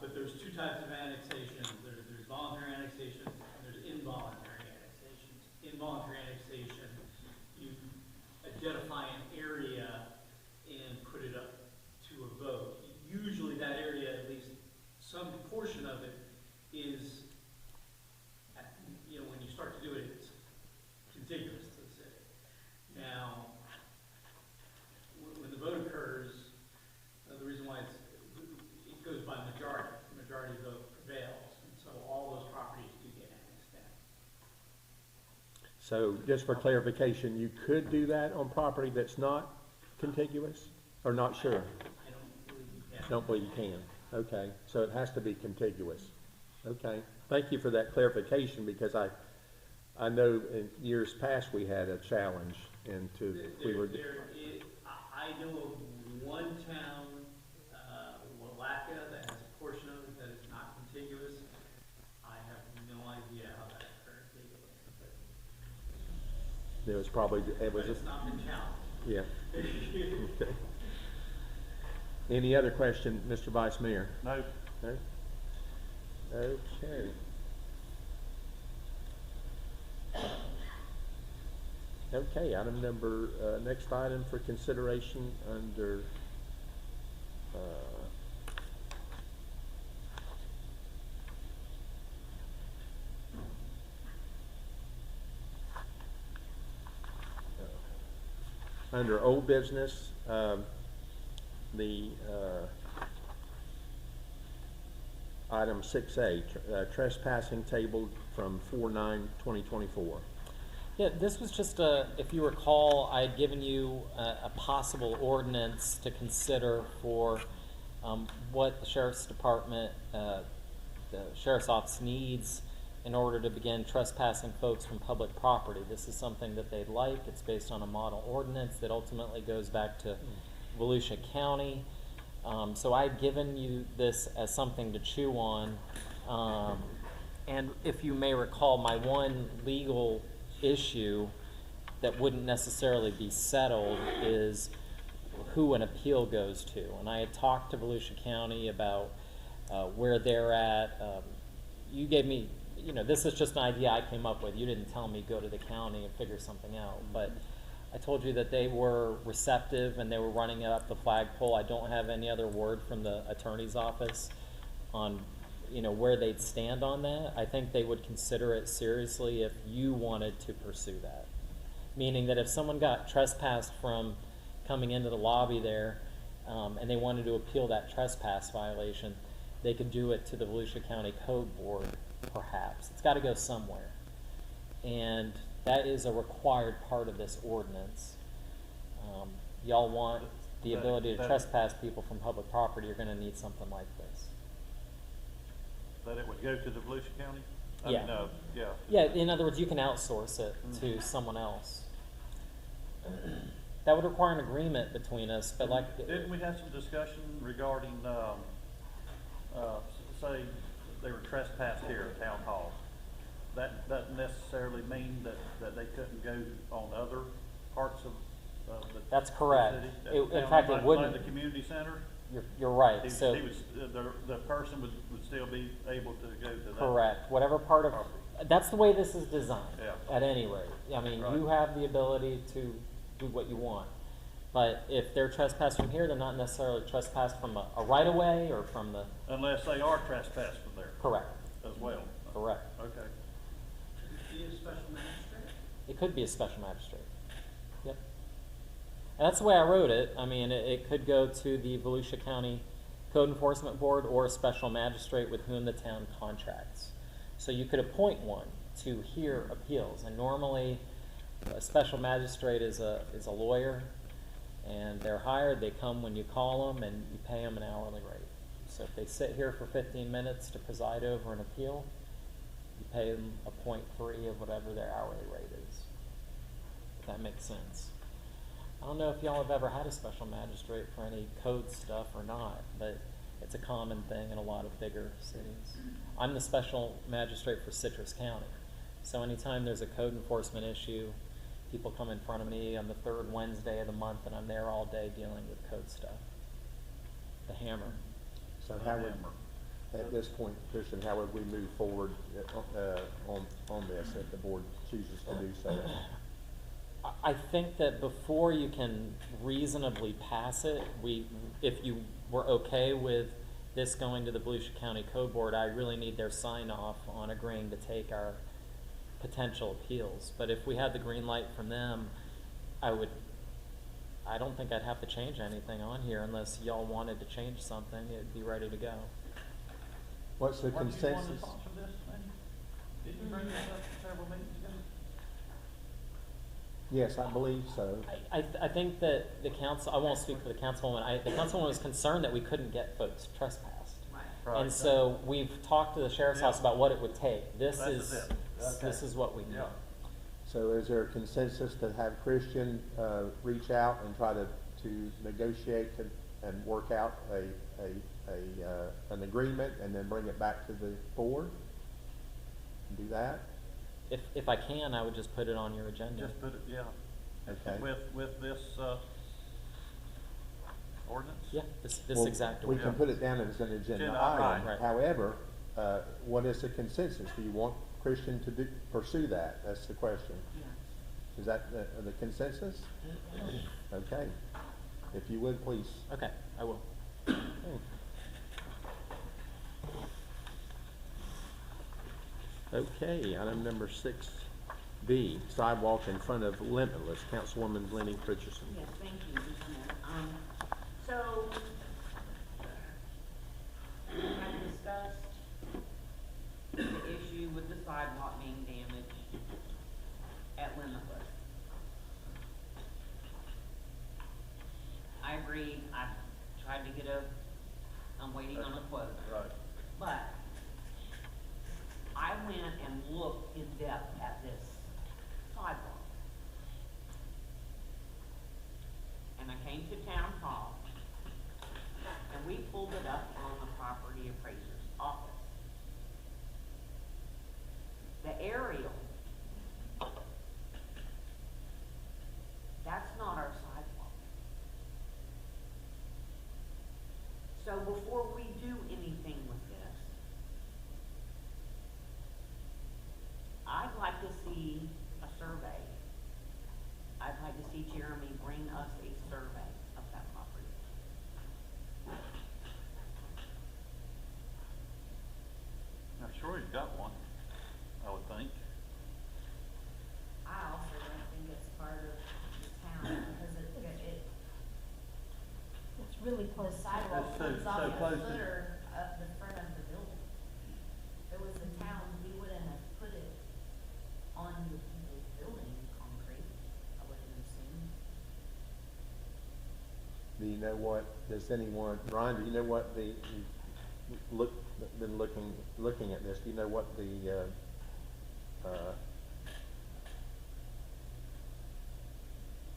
But there's two types of annexations. There's voluntary annexations and there's involuntary annexations. Involuntary annexation, you identify an area and put it up to a vote. Usually that area, at least some portion of it, is, when you start to do it, it's contiguous to the city. Now, when the vote occurs, the reason why it goes by majority. The majority vote prevails, and so all those properties do get annexed in. So, just for clarification, you could do that on property that's not contiguous, or not sure? I don't believe you can. Don't believe you can. Okay, so it has to be contiguous. Okay, thank you for that clarification, because I know in years past we had a challenge into, I know of one town, Willaca, that has a portion of it that is not contiguous. I have no idea how that occurred legally, but there was probably, but it's not been challenged. yeah. Okay. Any other question, Mr. Vice Mayor? No. No? Okay. Okay, item number, next item for consideration under, under old business, the item 6A, trespassing tabled from 4/9/2024. Yeah, this was just if you recall, I had given you a possible ordinance to consider for what the sheriff's department, the sheriff's office needs in order to begin trespassing folks from public property. This is something that they'd like. It's based on a model ordinance that ultimately goes back to Volusia County. So I'd given you this as something to chew on. And if you may recall, my one legal issue that wouldn't necessarily be settled is who an appeal goes to. And I had talked to Volusia County about where they're at. You gave me, this is just an idea I came up with. You didn't tell me go to the county and figure something out. But I told you that they were receptive and they were running up the flagpole. I don't have any other word from the attorney's office on where they'd stand on that. I think they would consider it seriously if you wanted to pursue that. Meaning that if someone got trespassed from coming into the lobby there, and they wanted to appeal that trespass violation, they could do it to the Volusia County Code Board, perhaps. It's got to go somewhere. And that is a required part of this ordinance. Y'all want the ability to trespass people from public property, you're going to need something like this. That it would go to the Volusia County? Yeah. Yeah. Yeah, in other words, you can outsource it to someone else. That would require an agreement between us, but like... Didn't we have some discussion regarding, say, they were trespassed here at Town Hall? That doesn't necessarily mean that they couldn't go on other parts of the That's correct. city? In fact, it wouldn't... Like the community center? You're right. The person would still be able to go to that. Correct. Whatever part of... property. That's the way this is designed, Yeah. at any rate. I mean, Right. you have the ability to do what you want. But if they're trespassed from here, they're not necessarily trespassed from a right-of-way or from the... Unless they are trespassed from there Correct. as well. Correct. Okay. Be a special magistrate? It could be a special magistrate. Yep. And that's the way I wrote it. I mean, it could go to the Volusia County Code Enforcement Board or a special magistrate with whom the town contracts. So you could appoint one to hear appeals. And normally, a special magistrate is a lawyer, and they're hired. They come when you call them, and you pay them an hourly rate. So if they sit here for 15 minutes to preside over an appeal, you pay them a 0.3 of whatever their hourly rate is. If that makes sense. I don't know if y'all have ever had a special magistrate for any code stuff or not, but it's a common thing in a lot of bigger cities. I'm the special magistrate for Citrus County. So anytime there's a code enforcement issue, people come in front of me on the third Wednesday of the month, and I'm there all day dealing with code stuff. The hammer. So how would, at this point, Christian, how would we move forward on this if the board chooses to do so? I think that before you can reasonably pass it, if you were okay with this going to the Volusia County Code Board, I really need their sign-off on agreeing to take our potential appeals. But if we had the green light from them, I don't think I'd have to change anything on here unless y'all wanted to change something. It'd be ready to go. What's the Weren't you the one that consensus? sponsored this thing? Didn't you bring this up several meetings ago? Yes, I believe so. I think that the council, I won't speak for the councilwoman, the councilwoman was concerned that we couldn't get folks trespassed. Right. Right. And so we've talked to the sheriff's house about what it would take. This That is, is it. this is what we need. Yeah. So is there a consensus to have Christian reach out and try to negotiate and work out an agreement and then bring it back to the board? Do that? If I can, I would just put it on your agenda. Just put it, yeah. Okay. With this, ordinance? Yeah, this Well, exact we order. can put it down as an agenda Agenda item. item. Right. However, what is the consensus? Do you want Christian to pursue that? That's the question. Yeah. Is that the consensus? Okay. If you would, please. Okay, I will. Okay, item number 6B, sidewalk in front of Limitless. Councilwoman Lenny Pritchardson. Yes, thank you, Mr. Mayor. So, we have discussed the issue with the sidewalk being damaged at Limitless. I agree, I tried to get I'm waiting on a quote. Right. But I went and looked in depth at this sidewalk. And I came to town hall Jeremy bring us a survey of that property. Now, sure, he's got one, I would think. I also don't think it's part of the town, because It's really the close. sidewalk So- comes so off close the to- footer of the front of the building. If it was the town, we wouldn't have put it on the people's building concrete, I wouldn't assume. Do you know what, does anyone, Ryan, do you know what the, you been looking at this, do you know what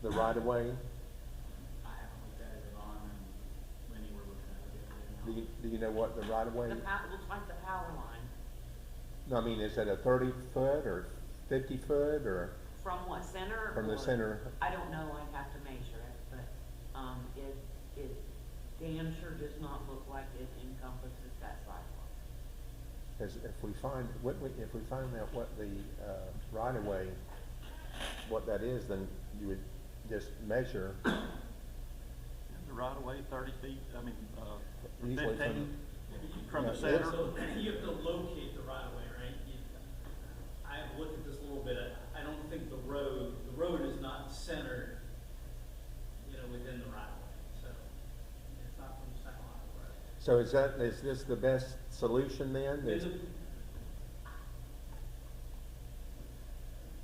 the right of way? I haven't looked at it, Yvonne and Lenny were looking at it the other day. Do you know what the right of way? Looks like the power line. No, I mean, is it a 30-foot or 50-foot or From what, center? from the or- center? I don't know, I'd have to measure it, but, it damn sure does not look like it encompasses that sidewalk. Because if we find out what the right of way, what that is, then you would just measure. The right of way, 30 feet, I mean, Easily 15 from the Yeah, center. So you have to locate the right of way, right? I have looked at this a little bit, I don't think the road is not centered, within the right of way, so it's not from the center line of the road. So is this the best solution then?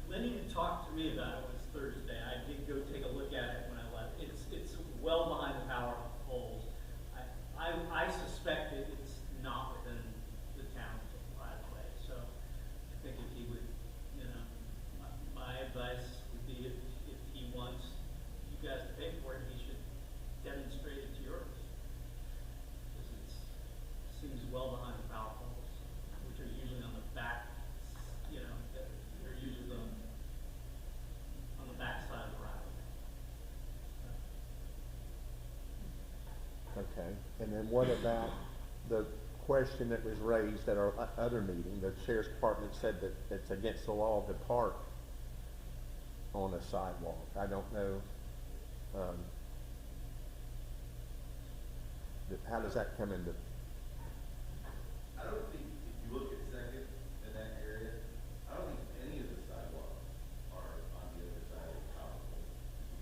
Lenny had talked to me about it was Thursday. I did go take a look at it when I left. It's well behind the power poles. I suspect it's not within the town's right of way. So I think if he would, my advice would be if he wants you guys to pay for it, he should demonstrate it to yours. Because it seems well behind the power poles, which are usually on the back, they're usually on the back side of the right of way. Okay, and then what about the question that was raised at our other meeting? The sheriff's department said that it's against the law to park on a sidewalk. I don't know, how does that come into? I don't think, if you look at Second in that area, I don't think any of the sidewalks are on the other side of the power pole.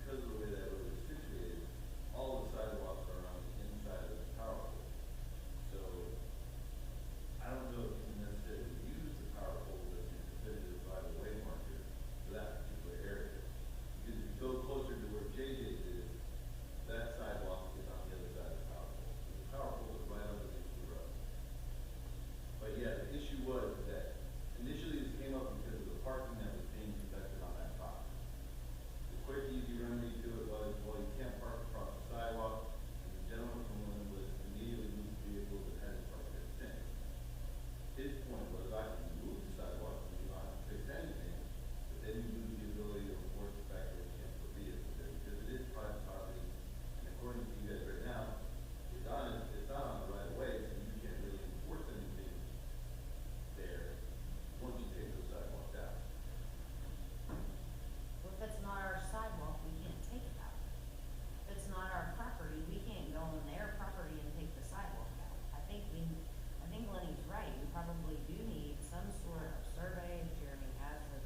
Because of the way that road is situated, all the sidewalks are on the inside of the power pole. So, I don't know if you necessarily use the power pole as your definitive right of way marker for that particular area. Because if you go closer to where JJ's is, that sidewalk is on the other side of the power pole. So the power pole is right underneath the road. But yeah, the issue was that initially this came up because of the parking that was being conducted on that property. The quick, easy remedy to it was, well, you can't park across the sidewalk, and the gentleman from Wyndham immediately moved vehicles and hadn't parked there since. His point was, I can move the sidewalk and you don't have to fix anything, but then you lose the ability to enforce the fact that you can't put vehicles there, because it is private property, and according to you guys right now, it's not on the right of way, so you can't really enforce anything there once you take those sidewalks out. Well, if it's not our sidewalk, we can't take it out. If it's not our property, we can't go on their property and take the sidewalk out. I think Lenny's right, we probably do need some sort of survey, if Jeremy has a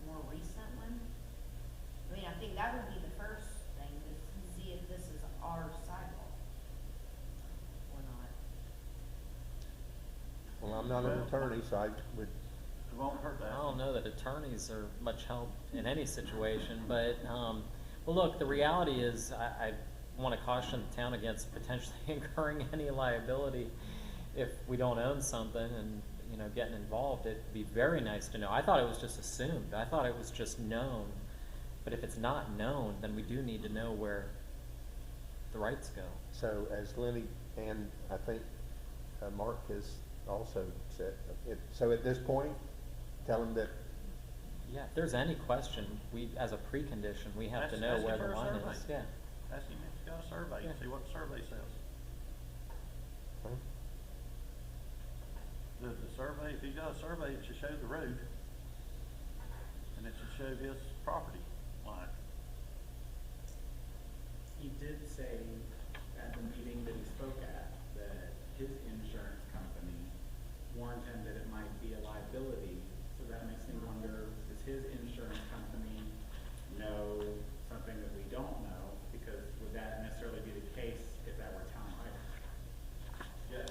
more recent one. I mean, I think that would be the first thing, is to see if this is our sidewalk or not. Well, I'm not an attorney, so I would, It won't hurt I that. don't know that attorneys are much help in any situation, but, well, look, the reality is, I want to caution the town against potentially incurring any liability if we don't own something and, getting involved. It'd be very nice to know. I thought it was just assumed. I thought it was just known. But if it's not known, then we do need to know where the rights go. so as Lenny and I think Mark has also said, so at this point, tell him that, Yeah, if there's any question, as a precondition, we have to Ask- know ask him where for the a line survey. is. Yeah. Ask him if he's got a survey, and Yeah. see what the survey says. huh? The survey, if he's got a survey, it should show the road, and it should show his property line. he did say at the meeting that he spoke at, that his insurance company warned him that it might be a liability. So that makes me wonder, does his insurance company know something that we don't know? Because would that necessarily be the case if that were town right? Yes.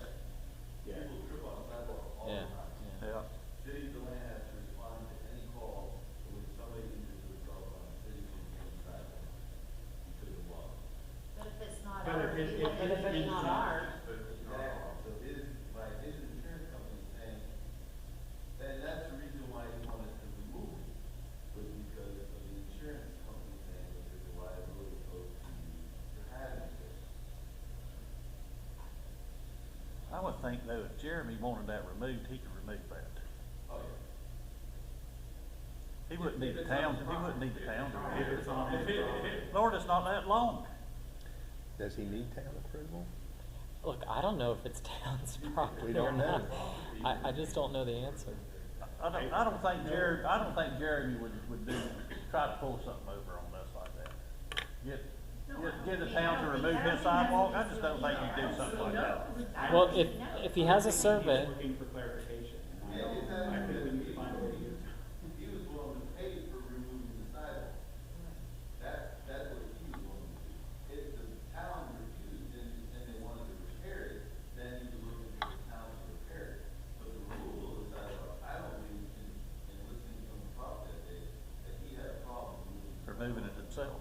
Yeah. People trip on sidewalks all Yeah, the time. Yeah. City of Deland has to respond to any call when somebody injures themselves on a city sidewalk because of law. But if it's not But ours, if it- we won't if get it's it. not ours. But exactly, so his insurance company is saying, and that's the reason why he wanted to remove it, was because of the insurance company saying that there's a liability opposed to having it. I would think though, if Jeremy wanted that removed, he could remove that. Oh, yeah. He wouldn't need the town, he wouldn't need the town to If remove it's it. on his property. Lord, it's not that long. Does he need town approval? Look, I don't know if it's town's property We or don't know. not. I just don't know the answer. I don't think Jeremy would try to pull something over on us like that. Get the town to remove his sidewalk, I just don't think he'd do something like that. Well, if he has a survey, He's looking for clarification. And Yeah, it's I think we need to find a way to use it. He was willing to pay for removing the sidewalk. That's what he was willing to do. If the town refused and they wanted to repair it, then he was looking for the town to repair it. But the removal of the sidewalk, I don't believe in listening to him talk that day, that he had a problem Removing it himself.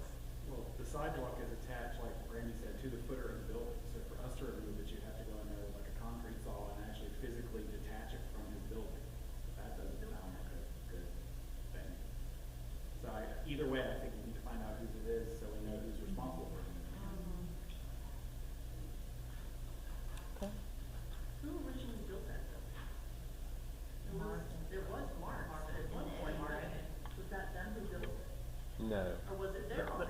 Well, the sidewalk is attached, like Randy said, to the footer of the building. So for us to remove it, you have to go in there with like a concrete saw and actually physically detach it from his building. That doesn't sound like a good thing. So either way, I think we need to find out whose it is so we know who's responsible for it. Who originally built that building? It was Mark, at one point, was that them who built it? No. Or was it their own?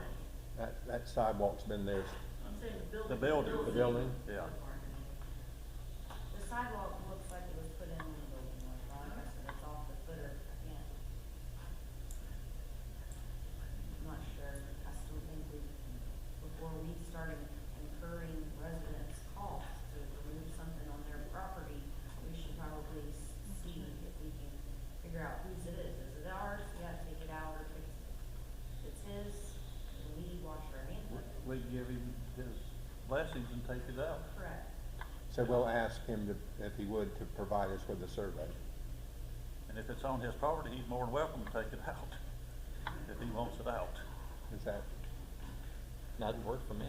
That sidewalk's been there. I'm saying the building. The building. The building? Yeah. The sidewalk looks like it was put in when the building was on, and it's off the footer again. I'm not sure, I still think before we started incurring residents' costs to remove something on their property, we should probably see if we can figure out whose it is. Is it ours? Yeah, take it out or fix it. If it's his, then we wash our hands of it. We give him his blessings and take it out. Correct. So we'll ask him to, if he would, to provide us with a survey. And if it's on his property, he's more than welcome to take it out, if he wants it out. Is that? that'd work for me.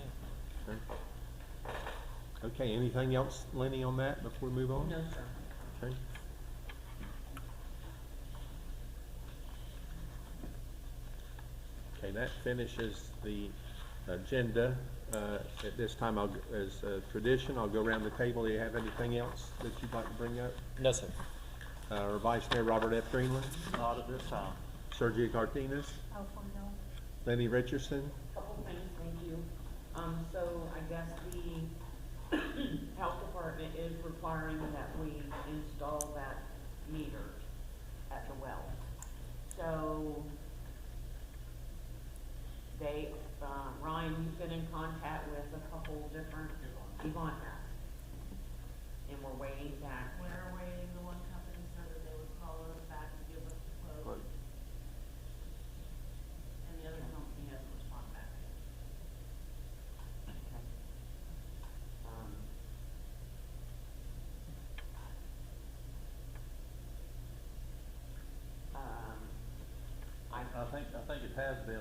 Okay, anything else, Lenny, on that before we move on? No, sir. Okay. Okay, that finishes the agenda. At this time, as tradition, I'll go around the table. Do you have anything else that you'd like to bring up? No, sir. Our Vice Mayor Robert F. Greenland, Not at this time. Sergio Cardenas, Oh, for no. Lenny Richardson. Couple things, thank you. So I guess the health department is requiring that we install that meter at the well. So they, Ryan, you've been in contact with a couple different, Yvonne has. And we're waiting back. We're waiting, the one company said that they would call us back and give us the quote, But and the other company hasn't responded back. Okay. I think it has been,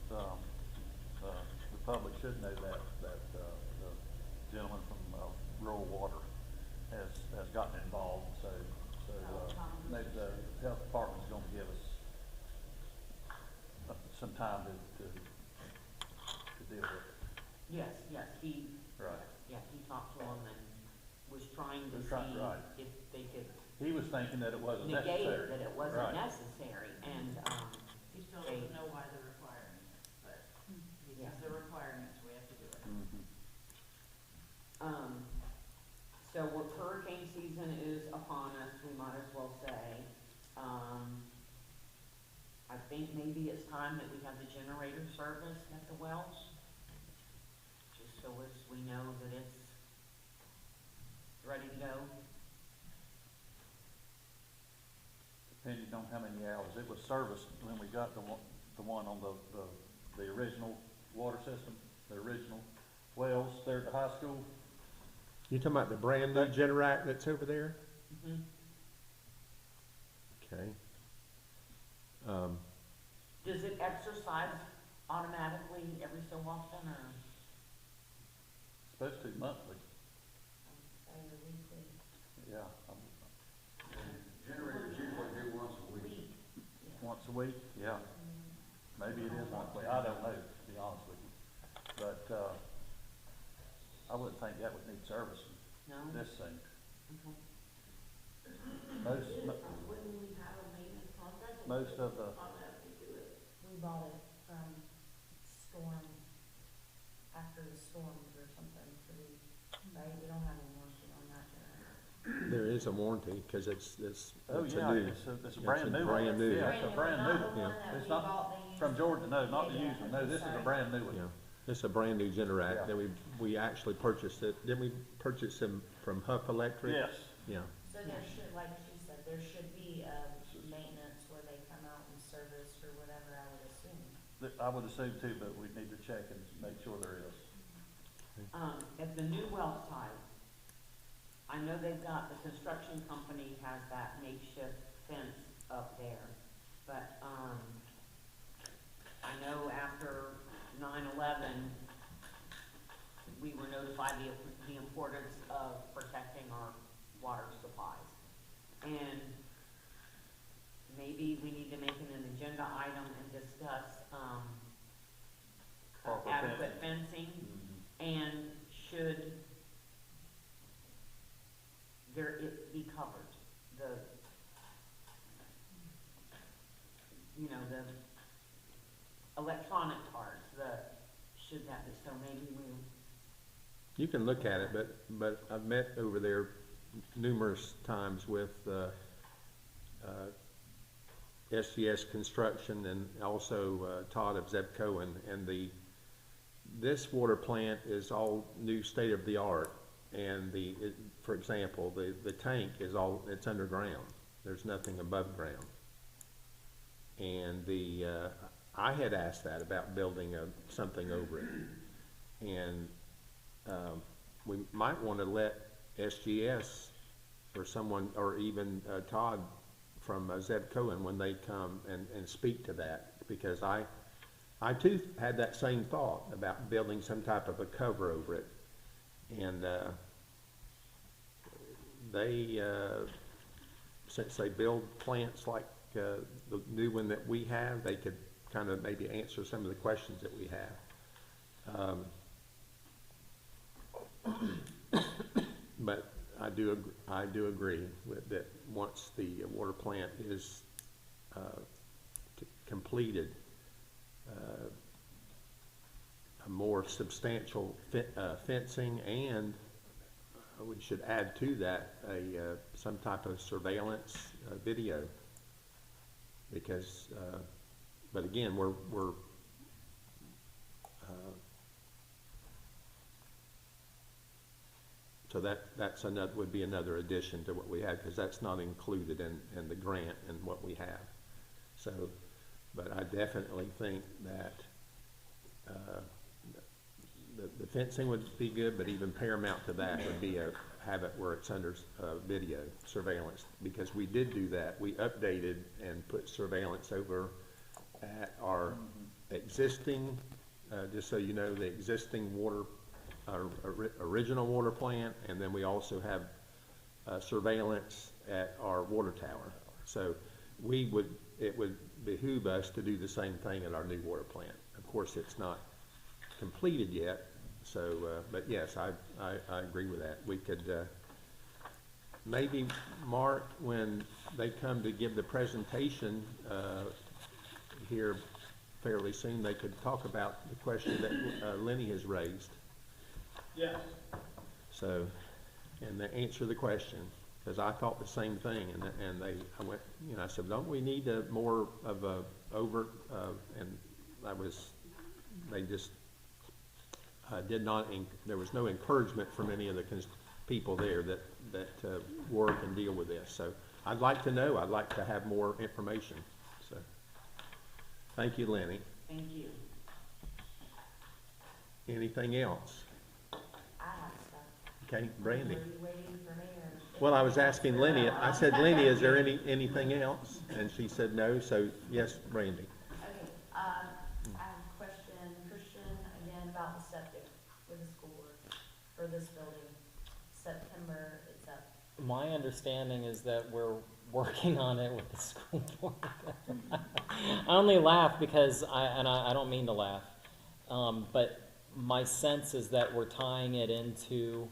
the public should know that the gentleman from Rural Water has gotten involved, so maybe the health department's gonna give us some time to deal with it. Yes, he. Right. Yeah, he talked to him and was trying to Was trying- see right. if they could He was thinking that it wasn't negate necessary. it, that it wasn't Right. necessary, and, He still They- doesn't know why they're requiring it, but Yeah. because they're requiring it, so we have to do it. Mhm. So hurricane season is upon us, we might as well say. I think maybe it's time that we have the generator service at the wells. so we know that it's ready to go. Depending on how many hours, it was serviced when we got the one on the original water system, the original wells there at the high school. You talking about the brand new Generac that's over there? Mm-hmm. Okay. Does it exercise automatically every so often, or? Supposed to monthly, Weekly? yeah, Generators usually do once a week. once a week, yeah. Maybe it is monthly, I don't know, to be honest with you. But, I wouldn't think that would need servicing No? this soon. Okay. Wouldn't we have a maintenance contract? Most of the, Automatically do it. We bought it from storm, after the storms or something, so right, we don't have a warranty on that generator. There is a warranty, cause it's oh a yeah, new. it's a brand new one. brand new. Yeah, it's a brand new one. Yeah. It's not from Georgia, no, not the user, no, this is a brand new one. Yeah, it's a brand new Generac Yeah. that we actually purchased it. Didn't we purchase them from Huff Electric? Yes, Yeah. So there should, like she said, there should be, maintenance where they come out and service or whatever, I would assume. I would assume too, but we need to check and make sure there is. At the new well site, I know they've got, the construction company has that makeshift fence up there, but, I know after 9/11, we were notified the importance of protecting our water supplies. And maybe we need to make it an agenda item and discuss, Proper adequate fencing, and should it be covered, the electronic parts, should that be, so maybe You can look at it, but I've met over there numerous times with SGS Construction and also Todd of Zebco, and this water plant is all new state of the art, and for example, the tank is it's underground. There's nothing above ground. And I had asked that about building something over it, and we might want to let SGS or someone, or even Todd from Zebco, when they come and speak to that, because I too had that same thought about building some type of a cover over it, and since they build plants like the new one that we have, they could kind of maybe answer some of the questions that we have. But I do agree with that. Once the water plant is completed, a more substantial fencing, and we should add to that some type of surveillance video, because but again, we're so that's would be another addition to what we had, because that's not included in the grant and what we have. So, but I definitely think that the fencing would be good, but even paramount to that would be have it where it's under video surveillance, because we did do that. We updated and put surveillance over at our existing, just so you know, the existing original water plant, and then we also have surveillance at our water tower. So it would behoove us to do the same thing at our new water plant. Of course, it's not completed yet, so but yes, I agree with that. We could maybe, Mark, when they come to give the presentation here fairly soon, they could talk about the question that Lenny has raised. Yes. So, and they answer the question, because I thought the same thing, and I went, I said, don't we need more of a overt, and they just there was no encouragement from any of the people there that work and deal with this. So I'd like to know, I'd like to have more information. So, thank you, Lenny. Thank you. Anything else? I have stuff. Okay, Brandy. Are you waiting for me or? Well, I was asking Lenny, I said, Lenny, is there anything else? And she said no, so yes, Brandy. Okay, I have a question, Christian, again, about the septic with the school board for this building. September, it's up. My understanding is that we're working on it with the school board. I only laugh because I don't mean to laugh, but my sense is that we're tying it into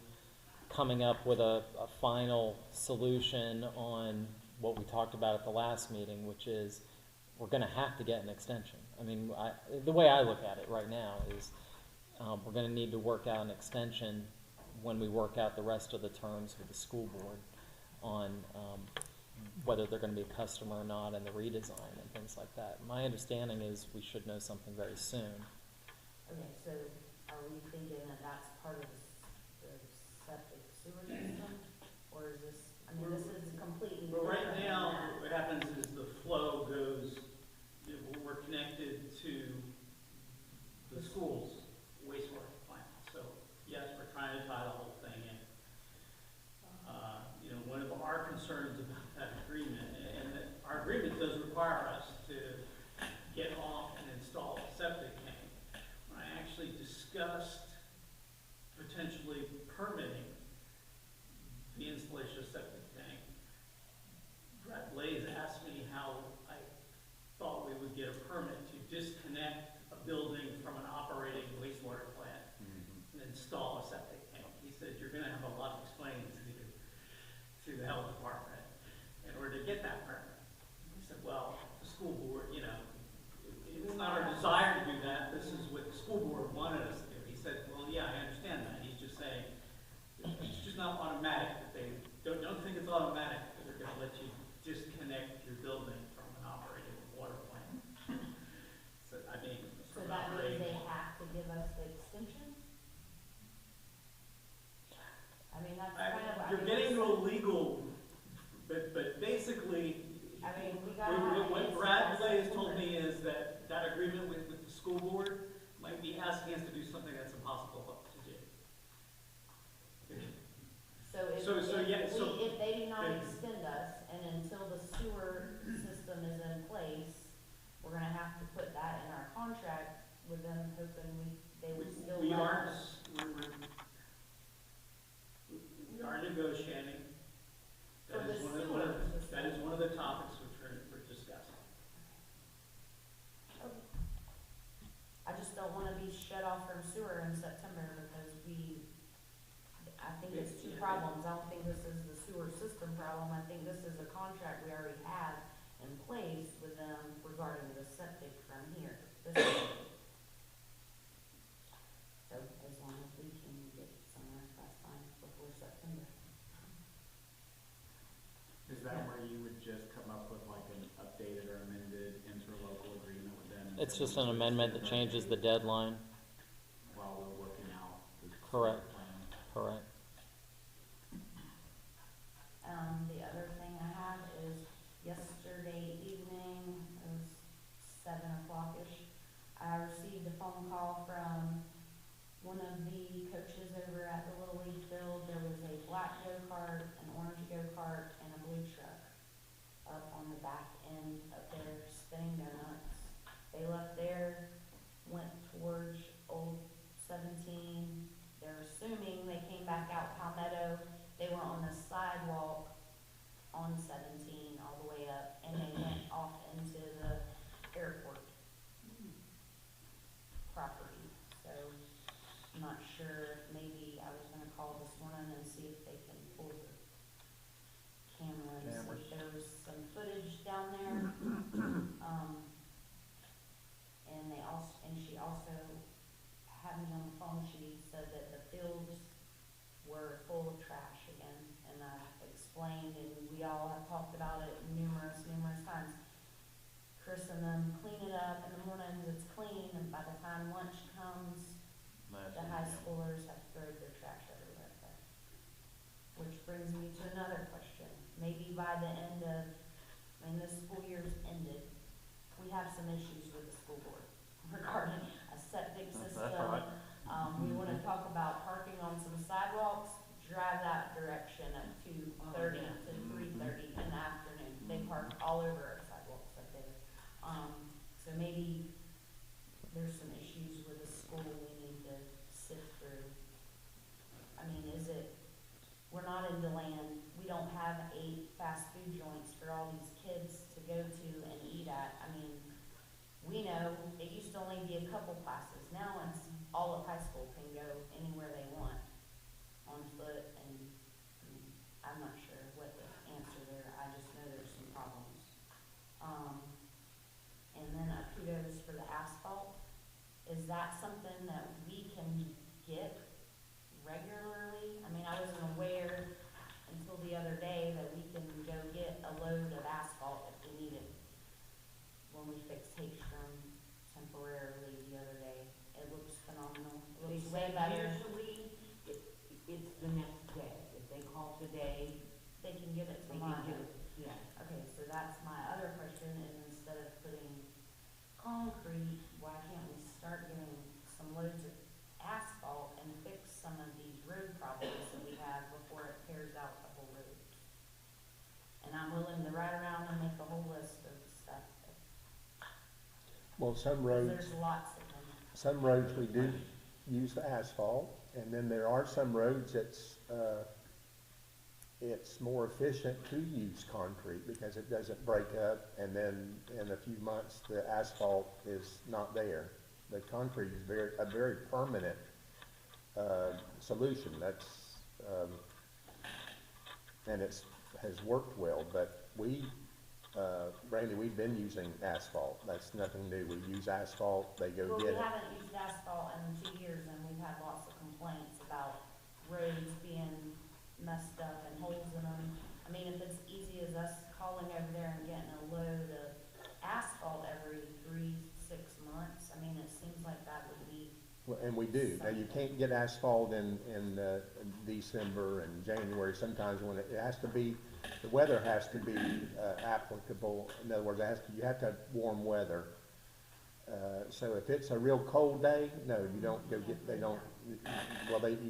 coming up with a final solution on what we talked about at the last meeting, which is we're going to have to get an extension. I mean, the way I look at it right now is we're going to need to work out an extension when we work out the rest of the terms with the school board on whether they're going to be a customer or not and the redesign and things like that. My understanding is we should know something very soon. Okay, so are we thinking that that's part of the septic sewer system? Or is this, I mean, this is completely Well, different right than now, that. what happens is the flow goes, we're connected to the school's wastewater plant. So, yes, we're trying to tie the whole thing in. One of our concerns about that agreement, and that our agreement does require us to get off and install a septic tank. When I actually discussed potentially permitting the installation of septic tank, Brad Blaze asked me how I thought we would get a permit to disconnect a building from an operating wastewater plant and install a septic tank. He said, you're gonna have a lot of explaining to do to the health department in order to get that permit. He said, well, the school board, it's not our desire to do that. This is what the school board wanted us to do. He said, well, yeah, I understand that. He's just saying, it's just not automatic. That they don't think it's automatic that they're gonna let you disconnect your building from an operating water plant. So, I mean, So from an that means operating. they have to give us the extension? I mean, that's kind of. You're getting to a legal, but basically, I mean, we gotta have. what an Brad answer by Blaze told September. me is that agreement with the school board might be asking us to do something that's impossible to do. If they do not extend us, and until the sewer system is in place, we're gonna have to put that in our contract with them, hoping they would still We let are, us. we are negotiating. For That the is sewer system. that is one of the topics which we're discussing. I just don't wanna be shut off from sewer in September because I think it's two problems. I don't think this is the sewer system problem. I think this is a contract we already have in place with them regarding the septic from here. So as long as we can get somewhere, that's fine before September. Is that where you would just come up with like an updated or amended interlocal agreement with them? It's just an amendment that changes the deadline. While we're working out the Correct. plan? Correct. The other thing I have is yesterday evening, it was 7:00-ish, I received a phone call from one of the coaches over at the Little League field. There was a black go-kart, an orange go-kart, and a blue truck up on the back end up there spinning donuts. They left there, went towards Old 17. They're assuming they came back out Palmetto. They were on the sidewalk on 17 all the way up, and they went off into the airport property. So I'm not sure, maybe I was gonna call this morning and see if they can pull the cameras, if there was some footage down there. And she also had me on the phone. She said that the fields were full of trash again, and I explained, and we all have talked about it numerous times. Chris and them clean it up in the mornings, it's clean, and by the time lunch comes, the high schoolers have thrown their trash everywhere there. Which brings me to another question. Maybe by the end of, this school year's ended, we have some issues with the school board regarding a septic system. That's right. We wanna talk about parking on some sidewalks, drive that direction at 2:30 to 3:30 in the afternoon. They park all over our sidewalks up there. So maybe there's some issues with the school we need to sift through. We're not in DeLand, we don't have 8 fast food joints for all these kids to go to and eat at. We know it used to only be a couple classes, now it's all of high school can go anywhere they want on foot, and I'm not sure what the answer there, I just know there's some problems. And then kudos for the asphalt. Is that something that we can get regularly? I wasn't aware until the other day that we can go get a load of asphalt if we need it. When we fixed Hagstrom temporarily the other day, it looks phenomenal. It They looks way said better. usually it's the next day. If they call today, They can get it they tomorrow. can get it, yeah. Okay, so that's my other question, is instead of putting concrete, why can't we start getting some loads of asphalt and fix some of these road problems that we have before it tears out the whole road? And I'm willing to ride around and make a whole list of stuff, Well, some 'cause roads, there's lots of them. some roads we do use the asphalt, and then there are some roads it's more efficient to use concrete because it doesn't break up, and then in a few months, the asphalt is not there. The concrete is a very permanent, solution. That's, and has worked well, but Randy, we've been using asphalt. That's nothing new. We use asphalt, they go Well, get we it. haven't used asphalt in 2 years, and we've had lots of complaints about roads being messed up and holes in them. If it's easy as us calling over there and getting a load of asphalt every 3-6 months, it seems like that would be. Well, and we do. Now, you can't get asphalt in December and January. Sometimes when it has to be, the weather has to be applicable. In other words, you have to have warm weather. So if it's a real cold day, no, you don't go get, they don't, you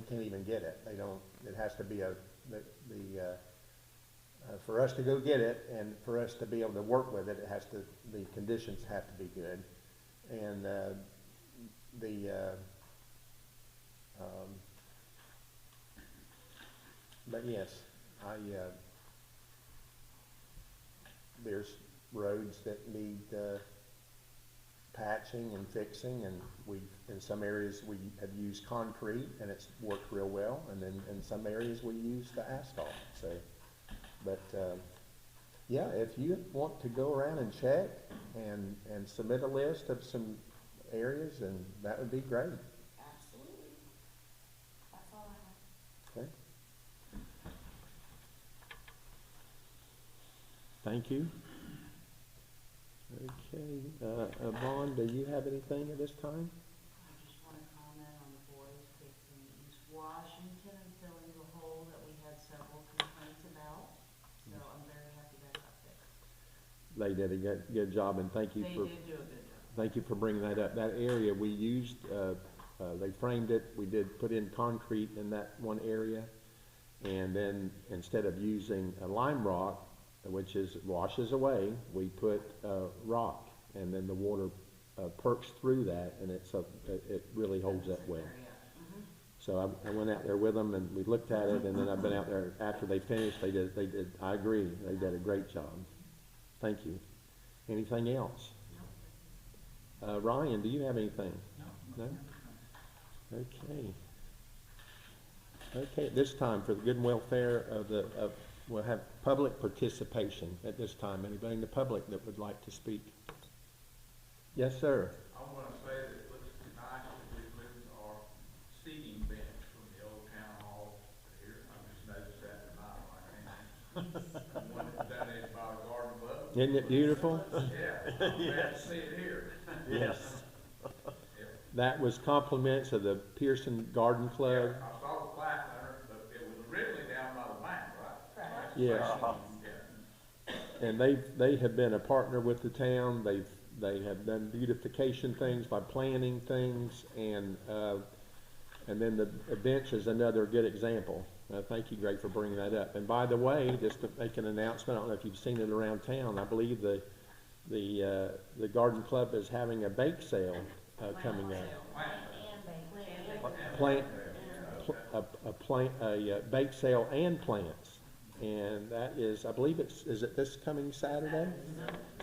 can't even get it. They don't, it has to be for us to go get it and for us to be able to work with it, the conditions have to be good. And, but yes, there's roads that need, patching and fixing, and in some areas we have used concrete and it's worked real well, and then in some areas we use the asphalt, so. But, yeah, if you want to go around and check and submit a list of some areas, then that would be great. Absolutely. That's all I have. Okay. Thank you. Okay, Vaughn, do you have anything at this time? I just want to comment on the boys fixing East Washington and filling the hole that we had several complaints about. So I'm very happy that got fixed. They did a good job, and thank you They for, did do a good job. thank you for bringing that up. That area we used, they framed it, we did put in concrete in that one area, and then instead of using a lime rock, which washes away, we put rock, and then the water perks through that, and it really holds up well. So I went out there with them, and we looked at it, and then I've been out there after they finished. They did. I agree. They did a great job. Thank you. Anything else? Ryan, do you have anything? No. Okay. Okay. At this time, for the good and welfare of we'll have public participation at this time. Anybody in the public that would like to speak? Yes, sir. I want to say that it looks nice that we moved our seating bench from the old town hall to here. I just noticed that tonight when I came in. The one that's down there by the garden above. Isn't it beautiful? Yeah, I'm glad to see it here. Yes. Yeah. that was compliments of the Pierson Garden Club. I saw the plaque there, but it was originally down by the bank, right? Correct. Yes. Yeah. And they have been a partner with the town. They have done beautification things by planting things, and then the bench is another good example. Thank you, Greg, for bringing that up. And by the way, just to make an announcement, I don't know if you've seen it around town. I believe the garden club is having a bake sale coming up. A bake sale and plants. And that is, I believe is it this coming Saturday?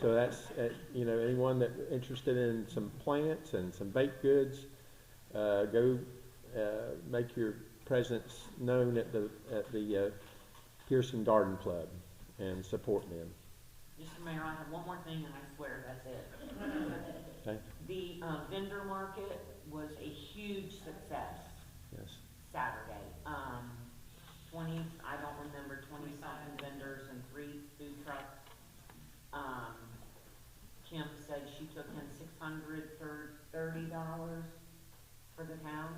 So that's, anyone that interested in some plants and some baked goods, go make your presence known at the Pierson Garden Club and support them. Mr. Mayor, I have one more thing and I swear that's it. Okay? The vendor market was a huge success Yes. Saturday. 20, I don't remember, 20-something vendors and 3 food trucks. Kim said she took in $630 for the town.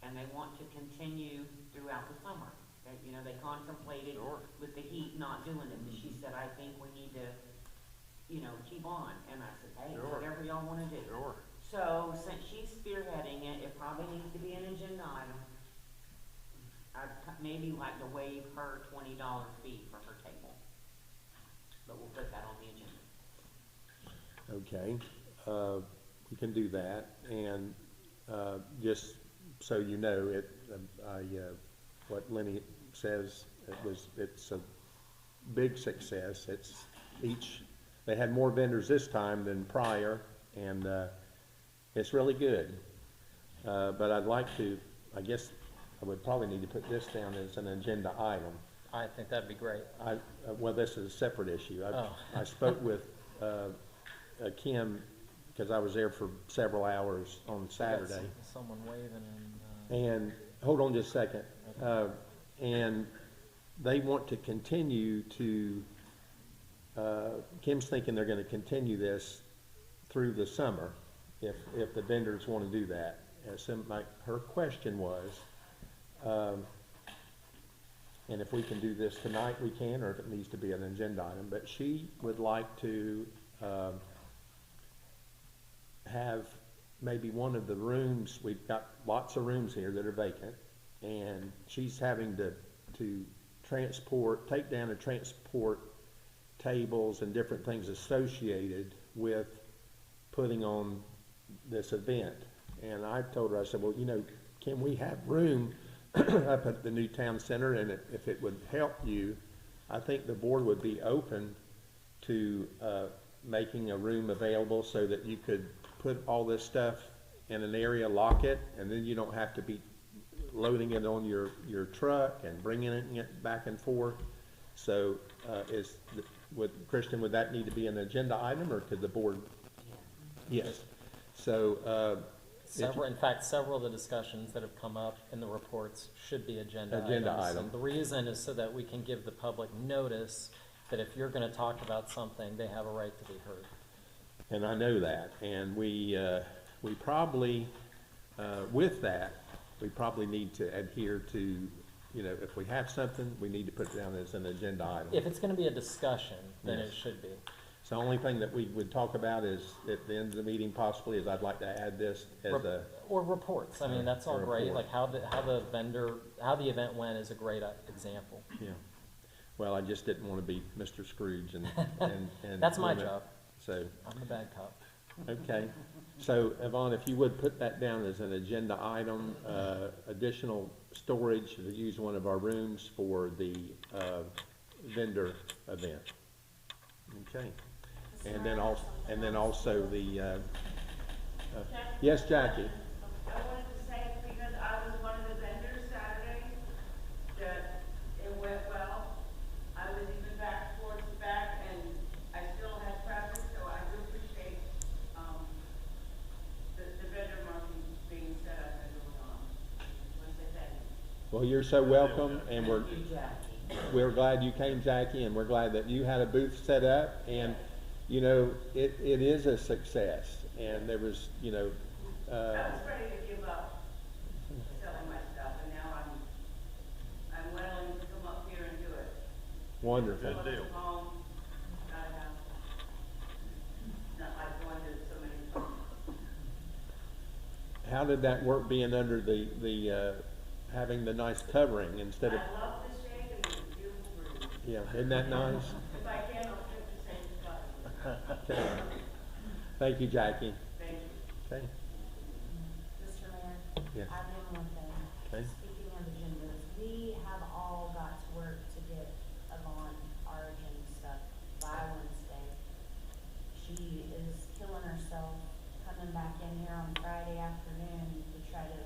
And they want to continue throughout the summer. They contemplated with the heat not doing it, but she said, I think we need to, keep on. And I said, hey, whatever y'all want to do. Sure. So since she's spearheading it, it probably needs to be an agenda item. I'd maybe like to waive her $20 fee for her table. But we'll put that on the agenda. Okay. We can do that. And just so you know, what Lenny says, it's a big success. They had more vendors this time than prior, and it's really good. But I'd like to, I guess I would probably need to put this down as an agenda item. I think that'd be great. Well, this is a separate issue. I spoke with Kim, because I was there for several hours on Saturday. Someone waving And hold on just a second. And they want to continue to, Kim's thinking they're going to continue this through the summer if the vendors want to do that. So her question was, and if we can do this tonight, we can, or if it needs to be an agenda item. But she would like to have maybe one of the rooms. We've got lots of rooms here that are vacant, and she's having to take down and transport tables and different things associated with putting on this event. And I told her, I said, well, can we have room up at the new town center? And if it would help you, I think the board would be open to making a room available so that you could put all this stuff in an area, lock it, and then you don't have to be loading it on your truck and bringing it back and forth. So Christian, would that need to be an agenda item, or could the board? Yes. So in fact, several of the discussions that have come up in the reports should be agenda items. And the reason is so that we can give the public notice that if you're going to talk about something, they have a right to be heard. And I know that, and we probably, with that, we probably need to adhere to, if we have something, we need to put it down as an agenda item. If it's going to be a discussion, then Yes. it should be. So the only thing that we would talk about is, at the end of the meeting possibly, is I'd like to add this as Or reports. I mean, that's all a great. report. Like how the event went is a great example. Yeah. Well, I just didn't want to be Mr. Scrooge and That's my job. So, I'm the bad cop. okay. So, Yvonne, if you would put that down as an agenda item, additional storage to use one of our rooms for the vendor event. Okay. And then also the, yes, Jackie. I wanted to say, because I was one of the vendors Saturday, that it went well. I was even back towards the back, and I still had traffic, so I do appreciate, the vendor market being set up as it was on. I want to say thank you. Well, you're so welcome, and Thank you, Jackie. we're glad you came, Jackie, and we're glad that you had a booth set up. And you know, it is a success, and there was, you know, I was ready to give up selling my stuff, and now I'm willing to come up here and do it. wonderful. Good deal. Home, got a house. Not like going to so many places. How did that work being under the having the nice covering instead of, I love the shade and the beautiful breeze. yeah, isn't that nice? If I can, I'll flip the same spot. Okay. Thank you, Jackie. Thank you. Okay, Mr. Mayor? yes, I have one thing. okay, Speaking of agendas, we have all got to work to get Yvonne our agenda stuff by Wednesday. She is killing herself coming back in here on Friday afternoon to try to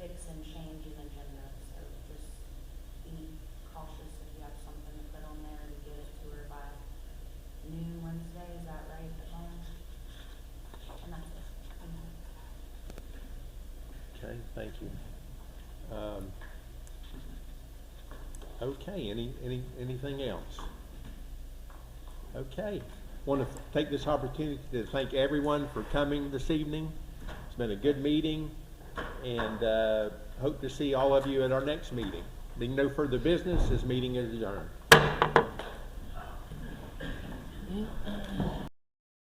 fix and change an agenda. So just be cautious if you have something to put on there to get it to her by noon Wednesday. Is that right, Yvonne? And that's it. okay, thank you. Okay, anything else? Okay, want to take this opportunity to thank everyone for coming this evening. It's been a good meeting, and hope to see all of you at our next meeting. Being no further business, this meeting is adjourned.